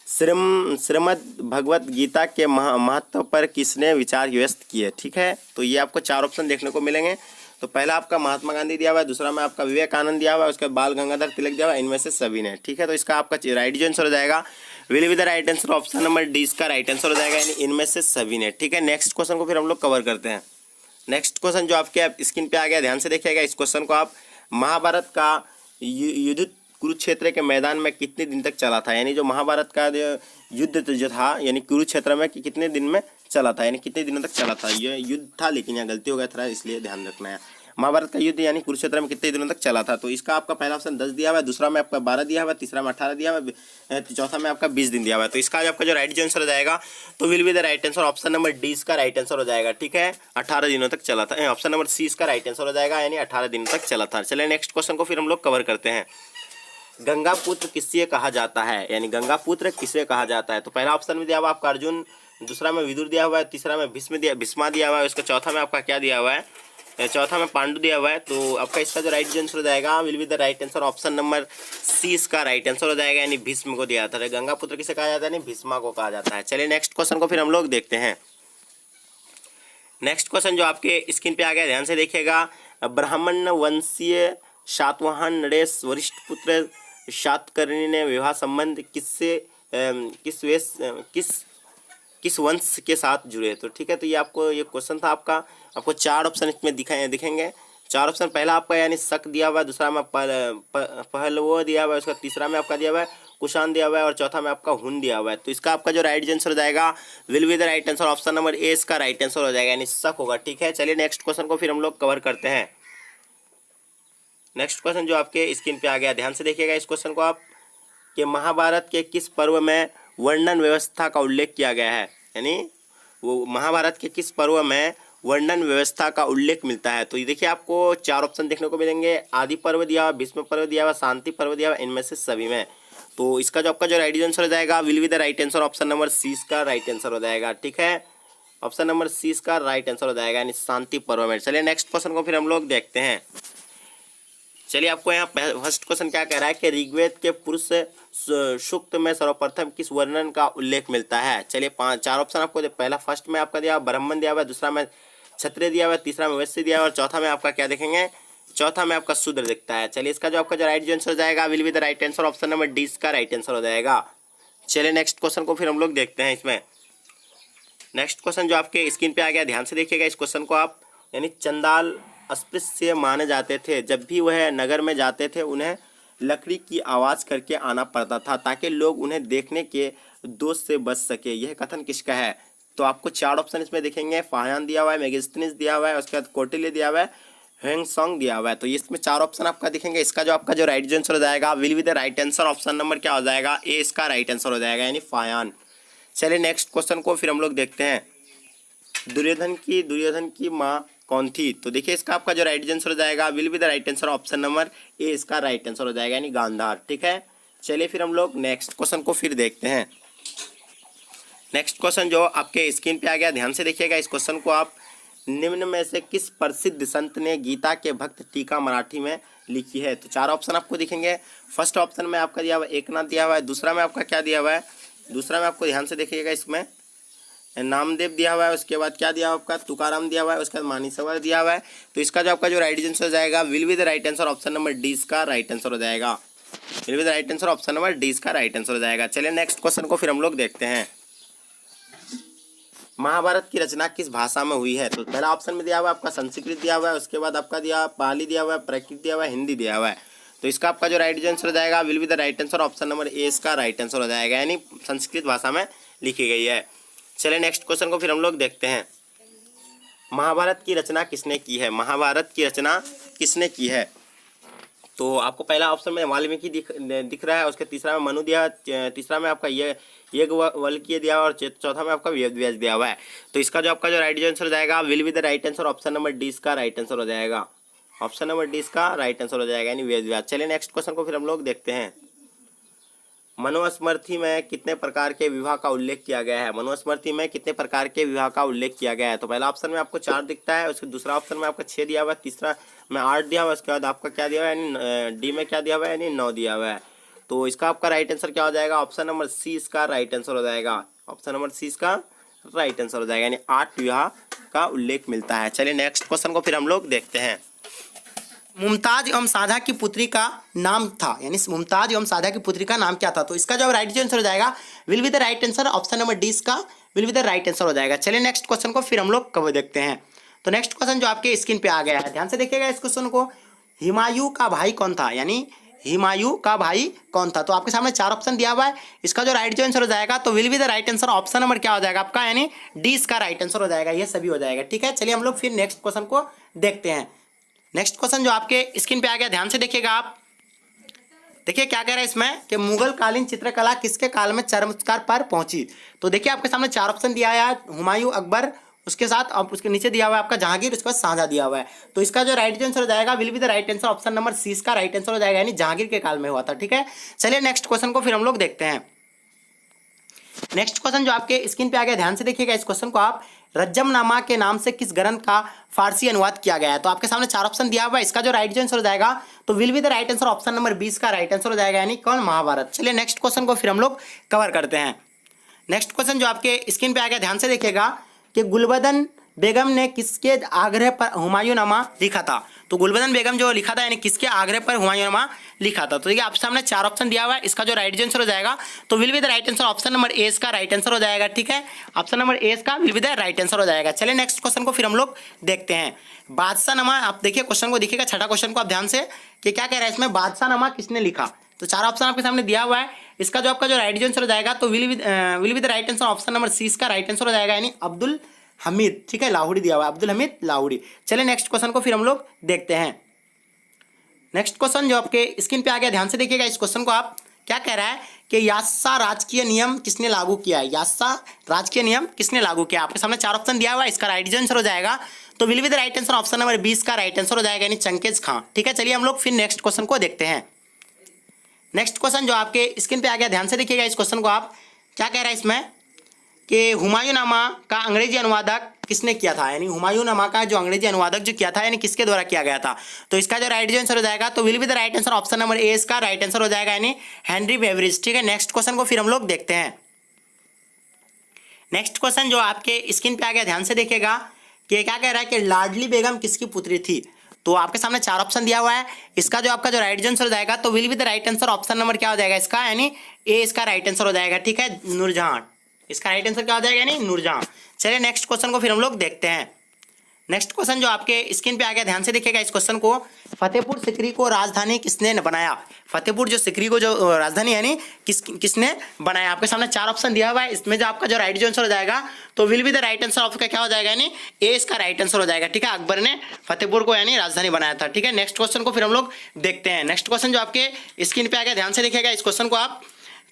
श्रीमद् भगवत गीता के महत्व पर किसने विचार व्यक्त किए? ठीक है, तो ये आपको 4 ऑप्शन देखने को मिलेंगे। तो पहला आपका महात्मा गांधी दिया हुआ है, दूसरा में आपका विवेकानंद दिया हुआ है, उसके बाद बाल गंगाधर तिलक दिया हुआ है, इनमें से सभी ने। ठीक है, तो इसका आपका राइट आंसर हो जाएगा will be the right answer option number D इसका राइट आंसर हो जाएगा, यानी इनमें से सभी ने। ठीक है, नेक्स्ट क्वेश्चन को फिर हम लोग कवर करते हैं। नेक्स्ट क्वेश्चन जो आपके स्क्रीन पे आ गया, ध्यान से देखिएगा इस क्वेश्चन को आप। महाभारत का युद्ध कुरुक्षेत्र के मैदान में कितने दिन तक चला था, यानी जो महाभारत का युद्ध जो था यानी कुरुक्षेत्र में कितने दिन में चला था, यानी कितने दिनों तक चला था ये युद्ध था, लेकिन यहाँ गलती हो गया था इसलिए ध्यान रखना है। महाभारत का युद्ध यानी कुरुक्षेत्र में कितने दिनों तक चला था? तो इसका आपका पहला ऑप्शन 10 दिया हुआ है, दूसरा में आपका 12 दिया हुआ है, तीसरा में 18 दिया हुआ है, चौथा में आपका 20 दिन दिया हुआ है। तो इसका आपका जो राइट आंसर हो जाएगा तो will be the right answer option number D इसका राइट आंसर हो जाएगा। ठीक है, 18 दिनों तक चला था, ऑप्शन नंबर सी इसका राइट आंसर हो जाएगा, यानी 18 दिनों तक चला था। चलिए नेक्स्ट क्वेश्चन को फिर हम लोग कवर करते हैं। गंगा पुत्र किससे कहा जाता है, यानी गंगा पुत्र किसे कहा जाता है? तो पहला ऑप्शन में दिया हुआ आपका अर्जुन, दूसरा में विदुर दिया हुआ है, तीसरा में भीष्मा दिया हुआ है, उसका चौथा में आपका क्या दिया हुआ है, चौथा में पांडु दिया हुआ है। तो आपका इसका जो राइट आंसर हो जाएगा will be the right answer option number C इसका राइट आंसर हो जाएगा, यानी भीष्म को दिया जाता है। गंगा पुत्र किसे कहा जाता है, यानी भीष्मा को कहा जाता है। चलिए नेक्स्ट क्वेश्चन को फिर हम लोग देखते हैं। नेक्स्ट क्वेश्चन जो आपके स्क्रीन पे आ गया, ध्यान से देखिएगा। ब्राह्मण वंशीय सातवाहन नरेश वरिष्ठ पुत्र सातकर्णी ने विवाह संबंध किस वंश के साथ जुड़े? तो ठीक है, तो ये आपको ये क्वेश्चन था आपका। आपको 4 ऑप्शन इसमें दिखेंगे। चार ऑप्शन, पहला आपका यानी शक दिया हुआ है, दूसरा में पहलवो दिया हुआ है, उसका तीसरा में आपका दिया हुआ है कुशान दिया हुआ है और चौथा में आपका हुन दिया हुआ है। तो इसका आपका जो राइट आंसर हो जाएगा will be the right answer, option number A इसका राइट आंसर हो जाएगा, यानी शक होगा। ठीक है, चलिए नेक्स्ट क्वेश्चन को फिर हम लोग कवर करते हैं। नेक्स्ट क्वेश्चन जो आपके स्क्रीन पे आ गया, ध्यान से देखिएगा इस क्वेश्चन को आप, कि महाभारत के किस पर्व में वर्णन व्यवस्था का उल्लेख किया गया है, यानी वो महाभारत के किस पर्व में वर्णन व्यवस्था का उल्लेख मिलता है। तो ये देखिए आपको चार ऑप्शन देखने को मिलेंगे, आदि पर्व दिया हुआ, भीष्म पर्व दिया हुआ, शांति पर्व दिया हुआ, इनमें से सभी में। तो इसका जो आपका जो राइट आंसर हो जाएगा will be the right answer, option number C का राइट आंसर हो जाएगा। ठीक है, ऑप्शन नंबर सी का राइट आंसर हो जाएगा, यानी शांति पर्व में। चलिए नेक्स्ट क्वेश्चन को फिर हम लोग देखते हैं। चलिए आपको यहाँ फर्स्ट क्वेश्चन क्या कह रहा है कि ऋग्वेद के पुरुष सूक्त में सर्वप्रथम किस वर्णन का उल्लेख मिलता है। चलिए चार ऑप्शन आपको, पहला फर्स्ट में आपका दिया ब्राह्मण दिया हुआ है, दूसरा में क्षत्रिय दिया हुआ है, तीसरा में वैश्य दिया हुआ है और चौथा में आपका क्या देखेंगे, चौथा में आपका शूद्र दिखता है। चलिए इसका जो आपका जो राइट आंसर हो जाएगा will be the right answer, option number D का राइट आंसर हो जाएगा। चलिए नेक्स्ट क्वेश्चन को फिर हम लोग देखते हैं। इसमें नेक्स्ट क्वेश्चन जो आपके स्क्रीन पे आ गया, ध्यान से देखिएगा इस क्वेश्चन को आप, यानी चंदाल अस्पृश्य माने जाते थे, जब भी वह नगर में जाते थे उन्हें लकड़ी की आवाज़ करके आना पड़ता था ताकि लोग उन्हें देखने के दोष से बच सके। यह कथन किसका है। तो आपको चार ऑप्शन इसमें दिखेंगे, फाह्यान दिया हुआ है, मेगास्थनीज दिया हुआ है, उसके बाद कौटिल्य दिया हुआ है, ह्वेंगसोंग दिया हुआ है। तो इसमें चार ऑप्शन आपका दिखेंगे, इसका जो आपका जो राइट आंसर हो जाएगा will be the right answer, option number क्या हो जाएगा, ए इसका राइट आंसर हो जाएगा, यानी फाह्यान। चलिए नेक्स्ट क्वेश्चन को फिर हम लोग देखते हैं। दुर्योधन की माँ कौन थी। तो देखिए इसका आपका जो राइट आंसर हो जाएगा will be the right answer, option number A इसका राइट आंसर हो जाएगा, यानी गांधार। ठीक है, चलिए फिर हम लोग नेक्स्ट क्वेश्चन को फिर देखते हैं। नेक्स्ट क्वेश्चन जो आपके स्क्रीन पे आ गया, ध्यान से देखिएगा इस क्वेश्चन को आप, निम्न में से किस प्रसिद्ध संत ने गीता के भक्त टीका मराठी में लिखी है। तो चार ऑप्शन आपको दिखेंगे, फर्स्ट ऑप्शन में आपका दिया हुआ है एकनाथ दिया हुआ है, दूसरा में आपका क्या दिया हुआ है, दूसरा में आपको ध्यान से देखिएगा इसमें नामदेव दिया हुआ है, उसके बाद क्या दिया हुआ आपका तुकाराम दिया हुआ है, उसके बाद मानीसवर दिया हुआ है। तो इसका जो आपका जो राइट आंसर हो जाएगा will be the right answer, option number D का राइट आंसर हो जाएगा, will be the right answer, option number D का राइट आंसर हो जाएगा। चलिए नेक्स्ट क्वेश्चन को फिर हम लोग देखते हैं। महाभारत की रचना किस भाषा में हुई है। तो पहला ऑप्शन में दिया हुआ है आपका संस्कृत दिया हुआ है, उसके बाद आपका दिया पाली दिया हुआ है, प्राकृत दिया हुआ है, हिंदी दिया हुआ है। तो इसका आपका जो राइट आंसर हो जाएगा will be the right answer, option number A इसका राइट आंसर हो जाएगा, यानी संस्कृत भाषा में लिखी गई है। चलिए नेक्स्ट क्वेश्चन को फिर हम लोग देखते हैं। महाभारत की रचना किसने की है। महाभारत की रचना किसने की है। तो आपको पहला ऑप्शन में वाल्मीकि दिख रहा है, उसके तीसरा में मनु दिया, तीसरा में आपका याज्ञवल्क्य दिया और चौथा में आपका वेदव्यास दिया हुआ है। तो इसका जो आपका जो राइट आंसर हो जाएगा will be the right answer, option number D का राइट आंसर हो जाएगा, ऑप्शन नंबर डी का राइट आंसर हो जाएगा, यानी वेदव्यास। चलिए नेक्स्ट क्वेश्चन को फिर हम लोग देखते हैं। मनुस्मृति में कितने प्रकार के विवाह का उल्लेख किया गया है। मनुस्मृति में कितने प्रकार के विवाह का उल्लेख किया गया है। तो पहला ऑप्शन में आपको 4 दिखता है, उसके दूसरा ऑप्शन में आपका 6 दिया हुआ है, तीसरा में 8 दिया हुआ है, उसके बाद आपका क्या दिया हुआ है, यानी डी में क्या दिया हुआ है, यानी 9 दिया हुआ है। तो इसका आपका राइट आंसर क्या हो जाएगा, ऑप्शन नंबर सी इसका राइट आंसर हो जाएगा, ऑप्शन नंबर सी इसका राइट आंसर हो जाएगा, यानी 8 विवाह का उल्लेख मिलता है। चलिए नेक्स्ट क्वेश्चन को फिर हम लोग देखते हैं। मुमताज एवं साधा की पुत्री का नाम था, यानी मुमताज एवं साधा की पुत्री का नाम क्या था। तो इसका जो राइट आंसर हो जाएगा will be the right answer, option number D का will be the right answer हो जाएगा। चलिए नेक्स्ट क्वेश्चन को फिर हम लोग कब देखते हैं। तो नेक्स्ट क्वेश्चन जो आपके स्क्रीन पे आ गया है, ध्यान से देखिएगा इस क्वेश्चन को। हुमायूं का भाई कौन था, यानी हुमायूं का भाई कौन था। तो आपके सामने 4 ऑप्शन दिया हुआ है, इसका जो राइट आंसर हो जाएगा तो will be the right answer, option number क्या हो जाएगा आपका, यानी डी इसका राइट आंसर हो जाएगा। ये सभी हो जाएगा। ठीक है, चलिए हम लोग फिर नेक्स्ट क्वेश्चन को देखते हैं। नेक्स्ट क्वेश्चन जो आपके स्क्रीन पे आ गया, ध्यान से देखिएगा आप। देखिए क्या कह रहा है इसमें कि मुगल कालीन चित्रकला किसके काल में चरमोत्कर्ष पर पहुंची। तो देखिए आपके सामने 4 ऑप्शन दिया है, हुमायूं, अकबर, उसके साथ अब उसके नीचे दिया हुआ है आपका जहांगीर, उसके बाद शाहजहां दिया हुआ है। तो इसका जो राइट आंसर हो जाएगा will be the right answer, option number C का राइट आंसर हो जाएगा, यानी जहांगीर के काल में हुआ था। ठीक है, चलिए नेक्स्ट क्वेश्चन को फिर हम लोग देखते हैं। नेक्स्ट क्वेश्चन जो आपके स्क्रीन पे आ गया, ध्यान से देखिएगा इस क्वेश्चन को आप। रज्जमनामा के नाम से किस ग्रंथ का फारसी अनुवाद किया गया है। तो आपके सामने 4 ऑप्शन दिया हुआ है, इसका जो राइट आंसर हो जाएगा तो will be the right answer, option number 20 का राइट आंसर हो जाएगा, यानी कौन, महाभारत। चलिए नेक्स्ट क्वेश्चन को फिर हम लोग कवर करते हैं। नेक्स्ट क्वेश्चन जो आपके स्क्रीन पे आ गया, ध्यान से देखिएगा कि गुलबदन बेगम ने किसके आग्रह पर हुमायूंनामा लिखा था? तो गुलबदन बेगम जो लिखा था यानी किसके आग्रह पर हुमायूंनामा लिखा था? तो देखिए आपके सामने चार ऑप्शन दिया हुआ है, इसका जो राइट आंसर हो जाएगा तो will be the right answer option number A इसका राइट आंसर हो जाएगा। ठीक है, ऑप्शन नंबर ए इसका will be the right answer हो जाएगा। चलिए नेक्स्ट क्वेश्चन को फिर हम लोग देखते हैं। बादशाहनामा, आप देखिए क्वेश्चन को देखिएगा, छठा क्वेश्चन को आप ध्यान से कि क्या कह रहा है इसमें, बादशाहनामा किसने लिखा? तो चार ऑप्शन आपके सामने दिया हुआ है, इसका जो आपका जो राइट आंसर हो जाएगा तो will be the right answer option number C इसका राइट आंसर हो जाएगा, यानी अब्दुल हमीद। ठीक है, लाहौरी दिया हुआ है, अब्दुल हमीद लाहौरी। चलिए नेक्स्ट क्वेश्चन को फिर हम लोग देखते हैं। नेक्स्ट क्वेश्चन जो आपके स्क्रीन पे आ गया, ध्यान से देखिएगा इस क्वेश्चन को। आप क्या कह रहा है कि यास्सा राजकीय नियम किसने लागू किया है? यास्सा राजकीय नियम किसने लागू किया? आपके सामने चार ऑप्शन दिया हुआ है, इसका राइट आंसर हो जाएगा तो will be the right answer option number 20 का राइट आंसर हो जाएगा, यानी चंगेज खां। ठीक है, चलिए हम लोग फिर नेक्स्ट क्वेश्चन को देखते हैं। नेक्स्ट क्वेश्चन जो आपके स्क्रीन पे आ गया, ध्यान से देखिएगा इस क्वेश्चन को। आप क्या कह रहा है इसमें कि हुमायूंनामा का अंग्रेजी अनुवादक किसने किया था? यानी हुमायूंनामा का जो अंग्रेजी अनुवादक जो किया था यानी किसके द्वारा किया गया था? तो इसका जो राइट आंसर हो जाएगा तो will be the right answer option number A इसका राइट आंसर हो जाएगा, यानी हेनरी बेवरिज। ठीक है, नेक्स्ट क्वेश्चन को फिर हम लोग देखते हैं। नेक्स्ट क्वेश्चन जो आपके स्क्रीन पे आ गया, ध्यान से देखिएगा कि क्या कह रहा है कि लाडली बेगम किसकी पुत्री थी? तो आपके सामने चार ऑप्शन दिया हुआ है, इसका जो आपका जो राइट आंसर हो जाएगा तो will be the right answer option number क्या हो जाएगा इसका, यानी ए इसका राइट आंसर हो जाएगा। ठीक है, नूरजहां। इसका राइट आंसर क्या हो जाएगा, यानी नूरजहां। चलिए नेक्स्ट क्वेश्चन को फिर हम लोग देखते हैं। नेक्स्ट क्वेश्चन जो आपके स्क्रीन पे आ गया, ध्यान से देखिएगा इस क्वेश्चन को। फतेहपुर सिकरी को राजधानी किसने बनाया? फतेहपुर जो सिकरी को जो राजधानी यानी किसने बनाया? आपके सामने चार ऑप्शन दिया हुआ है, इसमें जो आपका जो राइट आंसर हो जाएगा तो will be the right answer of का क्या हो जाएगा, यानी ए इसका राइट आंसर हो जाएगा। ठीक है, अकबर ने फतेहपुर को यानी राजधानी बनाया था। ठीक है, नेक्स्ट क्वेश्चन को फिर हम लोग देखते हैं। नेक्स्ट क्वेश्चन जो आपके स्क्रीन पे आ गया, ध्यान से देखिएगा इस क्वेश्चन को। आप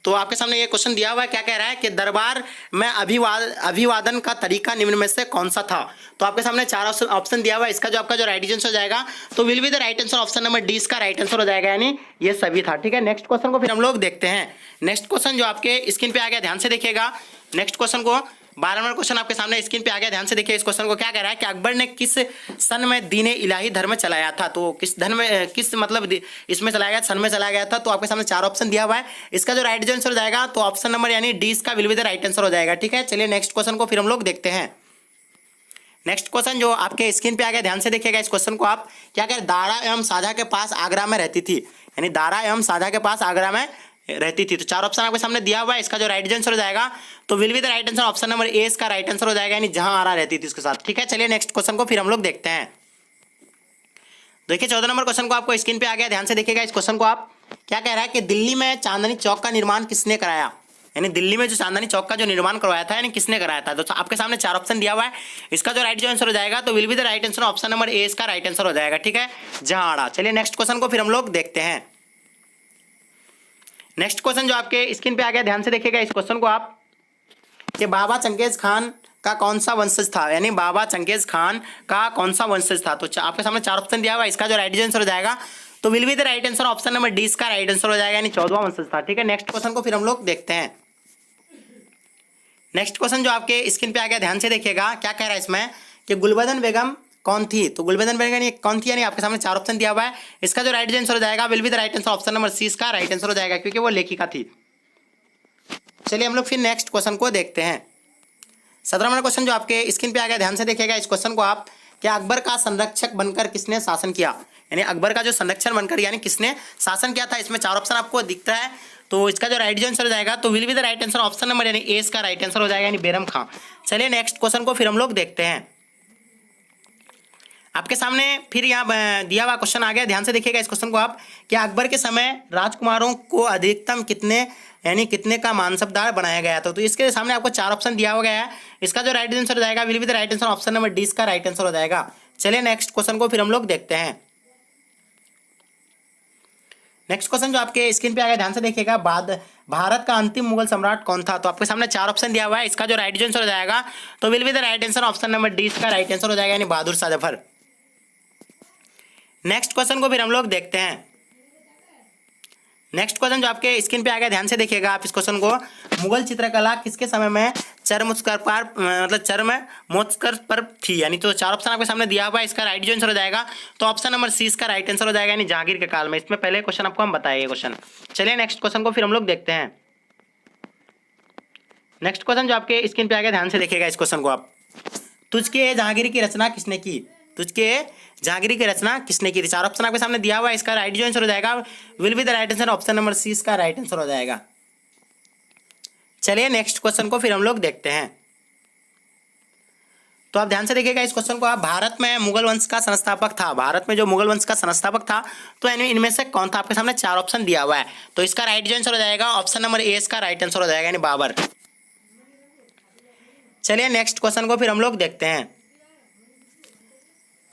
तो आपके सामने ये क्वेश्चन दिया हुआ है, क्या कह रहा है कि दरबार में अभिवादन का तरीका निम्न में से कौन सा था? तो आपके सामने चार ऑप्शन दिया हुआ है, इसका जो आपका जो राइट आंसर हो जाएगा तो will be the right answer option number D इसका राइट आंसर हो जाएगा, यानी ये सभी था। ठीक है, नेक्स्ट क्वेश्चन को फिर हम लोग देखते हैं। नेक्स्ट क्वेश्चन जो आपके स्क्रीन पे आ गया, ध्यान से देखिएगा नेक्स्ट क्वेश्चन को। 12 नंबर क्वेश्चन आपके सामने स्क्रीन पे आ गया, ध्यान से देखिए इस क्वेश्चन को। क्या कह रहा है कि अकबर ने किस सन में दीने इलाही धर्म चलाया था? तो किस धर्म में, किस मतलब इसमें चलाया गया, सन में चलाया गया था? तो आपके सामने चार ऑप्शन दिया हुआ है, इसका जो राइट आंसर हो जाएगा तो ऑप्शन नंबर यानी डी इसका will be the right answer हो जाएगा। ठीक है, चलिए नेक्स्ट क्वेश्चन को फिर हम लोग देखते हैं। नेक्स्ट क्वेश्चन जो आपके स्क्रीन पे आ गया, ध्यान से देखिएगा इस क्वेश्चन को। आप क्या कह रहे, दारा एवं साझा के पास आगरा में रहती थी, यानी दारा एवं साझा के पास आगरा में रहती थी। तो चार ऑप्शन आपके सामने दिया हुआ है, इसका जो राइट आंसर हो जाएगा तो will be the right answer option number A इसका राइट आंसर हो जाएगा, यानी जहां आरा रहती थी उसके साथ। ठीक है, चलिए नेक्स्ट क्वेश्चन को फिर हम लोग देखते हैं। देखिए 14 नंबर क्वेश्चन को आपको स्क्रीन पे आ गया, ध्यान से देखिएगा इस क्वेश्चन को। आप क्या कह रहा है कि दिल्ली में चांदनी चौक का निर्माण किसने कराया? यानी दिल्ली में जो चांदनी चौक का जो निर्माण करवाया था यानी किसने कराया था? तो आपके सामने चार ऑप्शन दिया हुआ है, इसका जो राइट आंसर हो जाएगा तो will be the right answer option number A इसका राइट आंसर हो जाएगा। ठीक है, जहाड़ा। चलिए नेक्स्ट क्वेश्चन को फिर हम लोग देखते हैं। नेक्स्ट क्वेश्चन जो आपके स्क्रीन पे आ गया, ध्यान से देखिएगा इस क्वेश्चन को। आप कि बाबा चंगेज खान का कौन सा वंशज था? यानी बाबा चंगेज खान का कौन सा वंशज था? तो आपके सामने चार ऑप्शन दिया हुआ है, इसका जो राइट आंसर हो जाएगा तो will be the right answer option number D इसका राइट आंसर हो जाएगा, यानी 14वां वंशज था। ठीक है, नेक्स्ट क्वेश्चन को फिर हम लोग देखते हैं। नेक्स्ट क्वेश्चन जो आपके स्क्रीन पे आ गया, ध्यान से देखिएगा। क्या कह रहा है इसमें कि गुलबदन बेगम कौन थी? तो गुलबदन बेगम कौन थी, यानी आपके सामने चार ऑप्शन दिया हुआ है, इसका जो राइट आंसर हो जाएगा will be the right answer option number C इसका राइट आंसर हो जाएगा, क्योंकि वो लेखिका थी। चलिए हम लोग फिर नेक्स्ट क्वेश्चन को देखते हैं। 17 नंबर क्वेश्चन जो आपके स्क्रीन पे आ गया, ध्यान से देखिएगा इस क्वेश्चन को। आप क्या अकबर का संरक्षक बनकर किसने शासन किया? यानी अकबर का जो संरक्षण बनकर यानी किसने शासन किया था? इसमें चार ऑप्शन आपको दिखता है, तो इसका जो राइट आंसर हो जाएगा तो will be the right answer option number यानी ए इसका राइट आंसर हो जाएगा, यानी बैरम खां। चलिए नेक्स्ट क्वेश्चन को फिर हम लोग देखते हैं। आपके सामने फिर यहाँ दिया हुआ क्वेश्चन आ गया, ध्यान से देखिएगा इस क्वेश्चन को। आप क्या अकबर के समय राजकुमारों को अधिकतम कितने यानी कितने का मानसबदार बनाया गया था? तो इसके सामने आपको चार ऑप्शन दिया हुआ गया है, इसका जो राइट आंसर हो जाएगा will be the right answer option number D इसका राइट आंसर हो जाएगा। चलिए नेक्स्ट क्वेश्चन को फिर हम लोग देखते हैं। नेक्स्ट क्वेश्चन जो आपके स्क्रीन पे आ गया, ध्यान से देखिएगा। भारत का अंतिम मुगल सम्राट कौन था? तो आपके सामने चार ऑप्शन दिया हुआ है, इसका जो राइट आंसर हो जाएगा तो will be the right answer option number D इसका राइट आंसर हो जाएगा, यानी बहादुर शाह जफर। नेक्स्ट क्वेश्चन को फिर हम लोग देखते हैं। नेक्स्ट क्वेश्चन जो आपके स्क्रीन पे आ गया, ध्यान से देखिएगा आप इस क्वेश्चन को। मुगल चित्रकला किसके समय में चरमोत्कर्ष पर थी? यानी तो चार ऑप्शन आपके सामने दिया हुआ है, इसका राइट आंसर हो जाएगा तो ऑप्शन नंबर सी इसका राइट आंसर हो जाएगा, यानी जहांगीर के काल में। इसमें पहले क्वेश्चन आपको हम बताएंगे क्वेश्चन। चलिए नेक्स्ट क्वेश्चन को फिर हम लोग देखते हैं। नेक्स्ट क्वेश्चन जो आपके स्क्रीन पे आ गया, ध्यान से देखिएगा इस क्वेश्चन को। आप तुझके जहांगीर की रचना किसने की? तुझके जहांगीर की रचना किसने की थी? चार ऑप्शन आपके सामने दिया हुआ है, इसका राइट जो आंसर हो जाएगा will be the right answer, option number C इसका राइट आंसर हो जाएगा। चलिए नेक्स्ट क्वेश्चन को फिर हम लोग देखते हैं। तो आप ध्यान से देखिएगा इस क्वेश्चन को। आप भारत में मुगल वंश का संस्थापक था, भारत में जो मुगल वंश का संस्थापक था तो इनमें से कौन था? आपके सामने चार ऑप्शन दिया हुआ है, तो इसका राइट जो आंसर हो जाएगा ऑप्शन नंबर ए इसका राइट आंसर हो जाएगा, यानी बाबर। चलिए नेक्स्ट क्वेश्चन को फिर हम लोग देखते हैं।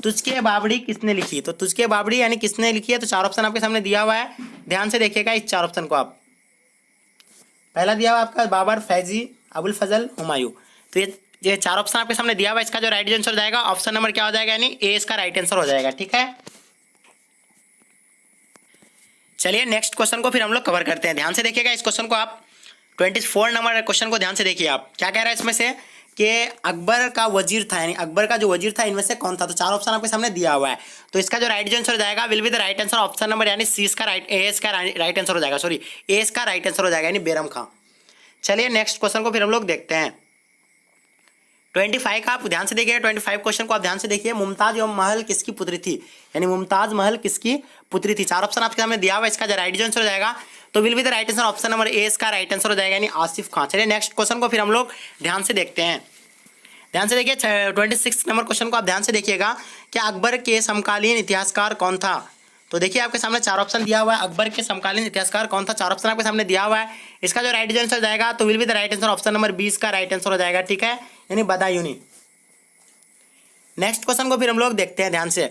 तुझके बावड़ी किसने लिखी? तो तुझके बावड़ी यानी किसने लिखी है? तो चार ऑप्शन आपके सामने दिया हुआ है, ध्यान से देखिएगा इस चार ऑप्शन को आप। पहला दिया हुआ आपका बाबर, फैजी, अबुल फजल, हुमायूं। तो ये चार ऑप्शन आपके सामने दिया हुआ है, इसका जो राइट आंसर हो जाएगा ऑप्शन नंबर क्या हो जाएगा, यानी ए इसका राइट आंसर हो जाएगा। ठीक है, चलिए नेक्स्ट क्वेश्चन को फिर हम लोग कवर करते हैं। ध्यान से देखिएगा इस क्वेश्चन को आप। 24 नंबर क्वेश्चन को ध्यान से देखिए आप, क्या कह रहा है इसमें से कि अकबर का वजीर था, यानी अकबर का जो वजीर था इनमें से कौन था? तो चार ऑप्शन आपके सामने दिया हुआ है, तो इसका जो राइट आंसर हो जाएगा will be the right answer, option number यानी सी इसका ए इसका राइट आंसर हो जाएगा, सॉरी ए इसका राइट आंसर हो जाएगा, यानी बैरम खां। चलिए नेक्स्ट क्वेश्चन को फिर हम लोग देखते हैं। 25 का आप ध्यान से देखिए, 25 क्वेश्चन को आप ध्यान से देखिए। मुमताज महल किसकी पुत्री थी? यानी मुमताज महल किसकी पुत्री थी? चार ऑप्शन आपके सामने दिया हुआ है, इसका जो राइट आंसर हो जाएगा तो will be the right answer, option number A इसका राइट आंसर हो जाएगा, यानी आसिफ खान। चलिए नेक्स्ट क्वेश्चन को फिर हम लोग ध्यान से देखते हैं। ध्यान से देखिए 26 नंबर क्वेश्चन को आप ध्यान से देखिएगा कि अकबर के समकालीन इतिहासकार कौन था? तो देखिए आपके सामने चार ऑप्शन दिया हुआ है, अकबर के समकालीन इतिहासकार कौन था? चार ऑप्शन आपके सामने दिया हुआ है, इसका जो राइट आंसर जाएगा तो will be the right answer, option number 20 का राइट आंसर हो जाएगा। ठीक है, यानी बदायूनी। नेक्स्ट क्वेश्चन को फिर हम लोग देखते हैं ध्यान से।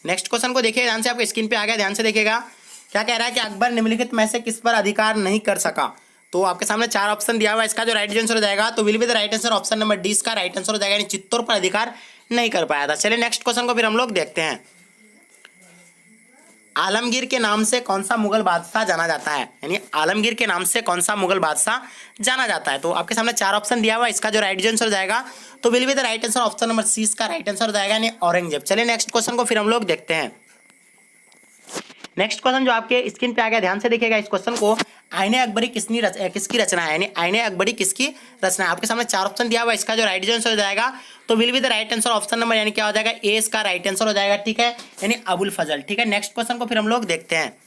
नेक्स्ट क्वेश्चन को देखिए ध्यान से, आपके स्क्रीन पे आ गया, ध्यान से देखिएगा। क्या कह रहा है कि अकबर निम्नलिखित में से किस पर अधिकार नहीं कर सका? तो आपके सामने चार ऑप्शन दिया हुआ है, इसका जो राइट आंसर हो जाएगा तो will be the right answer, option number D इसका राइट आंसर हो जाएगा, यानी चित्तौड़ पर अधिकार नहीं कर पाया था। चलिए नेक्स्ट क्वेश्चन को फिर हम लोग देखते हैं। आलमगीर के नाम से कौन सा मुगल बादशाह जाना जाता है? यानी आलमगीर के नाम से कौन सा मुगल बादशाह जाना जाता है? तो आपके सामने चार ऑप्शन दिया हुआ है, इसका जो राइट आंसर हो जाएगा तो will be the right answer, option number C इसका राइट आंसर हो जाएगा, यानी औरंगजेब। चलिए नेक्स्ट क्वेश्चन को फिर हम लोग देखते हैं। नेक्स्ट क्वेश्चन जो आपके स्क्रीन पे आ गया, ध्यान से देखिएगा इस क्वेश्चन को। आईने अकबरी किसकी रचना है? यानी आईने अकबरी किसकी रचना है? आपके सामने चार ऑप्शन दिया हुआ है, इसका जो राइट आंसर हो जाएगा तो will be the right answer, option number यानी क्या हो जाएगा, ए इसका राइट आंसर हो जाएगा। ठीक है, यानी अबुल फजल। ठीक है, नेक्स्ट क्वेश्चन को फिर हम लोग देखते हैं।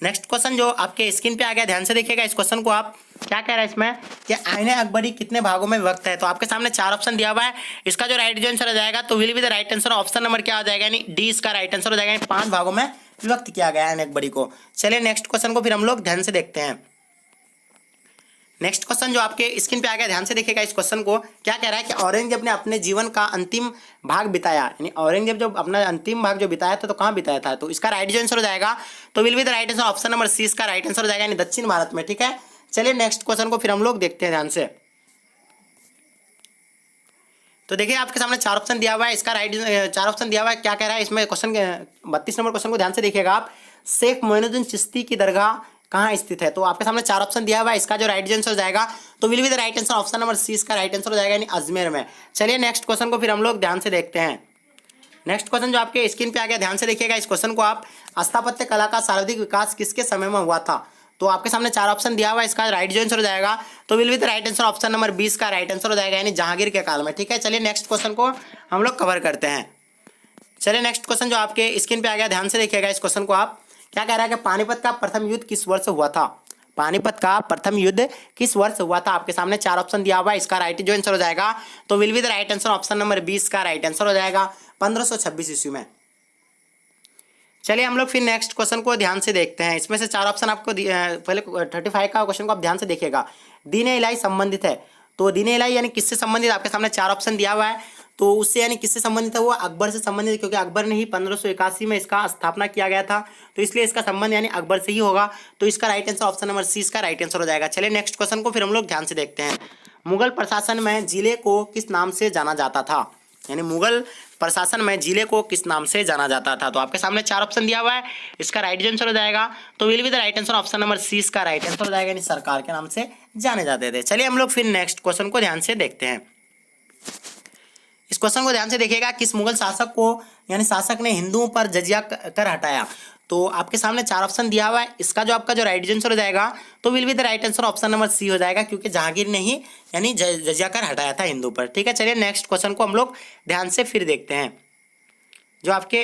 नेक्स्ट क्वेश्चन जो आपके स्क्रीन पे आ गया, ध्यान से देखिएगा इस क्वेश्चन को आप। क्या कह रहा है इसमें कि आईने अकबरी कितने भागों में विभक्त है? तो आपके सामने चार ऑप्शन दिया हुआ है, इसका जो राइट आंसर हो जाएगा तो will be the right answer, option number क्या हो जाएगा, यानी डी इसका राइट आंसर हो जाएगा, यानी 5 भागों में विभक्त किया गया है अकबरी को। चलिए नेक्स्ट क्वेश्चन को फिर हम लोग ध्यान से देखते हैं। नेक्स्ट क्वेश्चन जो आपके स्क्रीन पे आ गया, ध्यान से देखिएगा इस क्वेश्चन को। क्या कह रहा है कि औरंगजेब ने अपने जीवन का अंतिम भाग बिताया, यानी औरंगजेब जो अपना अंतिम भाग जो बिताया था तो कहाँ बिताया था? तो इसका राइट आंसर हो जाएगा तो will be the right answer, option number C इसका राइट आंसर हो जाएगा, यानी दक्षिण भारत में। ठीक है, चलिए नेक्स्ट क्वेश्चन को फिर हम लोग देखते हैं ध्यान से। तो देखिए आपके सामने चार ऑप्शन दिया हुआ है, इसका राइट चार ऑप्शन दिया हुआ है। क्या कह रहा है इसमें क्वेश्चन 32 नंबर क्वेश्चन को ध्यान से देखिएगा आप। शेख मोइनुद्दीन चिश्ती की दरगाह कहाँ स्थित है? तो आपके सामने चार ऑप्शन दिया हुआ है, इसका जो राइट आंसर हो जाएगा तो will be the right answer, option number C इसका राइट आंसर हो जाएगा, यानी अजमेर में। चलिए नेक्स्ट क्वेश्चन को फिर हम लोग ध्यान से देखते हैं। नेक्स्ट क्वेश्चन जो आपके स्क्रीन पे आ गया, ध्यान से देखिएगा इस क्वेश्चन को आप। स्थापत्य कला का सर्वाधिक विकास किसके समय में हुआ था? तो आपके सामने चार ऑप्शन दिया हुआ है, इसका राइट आंसर हो जाएगा तो will be the right answer, option number 20 का राइट आंसर हो जाएगा, यानी जहांगीर के काल में। ठीक है, चलिए नेक्स्ट क्वेश्चन को हम लोग कवर करते हैं। चलिए नेक्स्ट क्वेश्चन जो आपके स्क्रीन पे आ गया, ध्यान से देखिएगा इस क्वेश्चन को आप। क्या कह रहा है कि पानीपत का प्रथम युद्ध किस वर्ष हुआ था? पानीपत का प्रथम युद्ध किस वर्ष हुआ था? आपके सामने चार ऑप्शन दिया हुआ है, इसका राइट जो आंसर हो जाएगा तो will be the right answer, option number 20 का राइट आंसर हो जाएगा, 1526 ईस्वी में। चलिए हम लोग फिर नेक्स्ट क्वेश्चन को ध्यान से देखते हैं। इसमें से चार ऑप्शन आपको पहले 35 का क्वेश्चन को आप ध्यान से देखिएगा। दीन इलाही संबंधित है, तो दीन इलाही यानी किससे संबंधित? आपके सामने चार ऑप्शन दिया हुआ है, तो उससे यानी किससे संबंधित है? वो अकबर से संबंधित है, क्योंकि अकबर ने ही 1581 में इसका स्थापना किया गया था, तो इसलिए इसका संबंध यानी अकबर से ही होगा, तो इसका right answer, option number C इसका राइट आंसर हो जाएगा। चलिए नेक्स्ट क्वेश्चन को फिर हम लोग ध्यान से देखते हैं। मुगल प्रशासन में जिले को किस नाम से जाना जाता था? यानी मुगल प्रशासन में जिले को किस नाम से जाना जाता था? तो आपके सामने चार ऑप्शन दिया हुआ है, इसका राइट आंसर हो जाएगा तो will be the right answer, option number C इसका राइट आंसर हो जाएगा, यानी सरकार के नाम से जाने जाते थे। चलिए हम लोग फिर नेक्स्ट क्वेश्चन को ध्यान से देखते हैं। इस क्वेश्चन को ध्यान से देखिएगा, किस मुगल शासक को यानी शासक ने हिंदुओं पर जजिया कर हटाया। तो आपके सामने 4 ऑप्शन दिया हुआ है, इसका जो आपका जो राइट आंसर हो जाएगा तो will be the right answer option number C हो जाएगा, क्योंकि जहांगीर ने ही यानी जजिया कर हटाया था हिंदू पर। ठीक है, चलिए नेक्स्ट क्वेश्चन को हम लोग ध्यान से फिर देखते हैं। जो आपके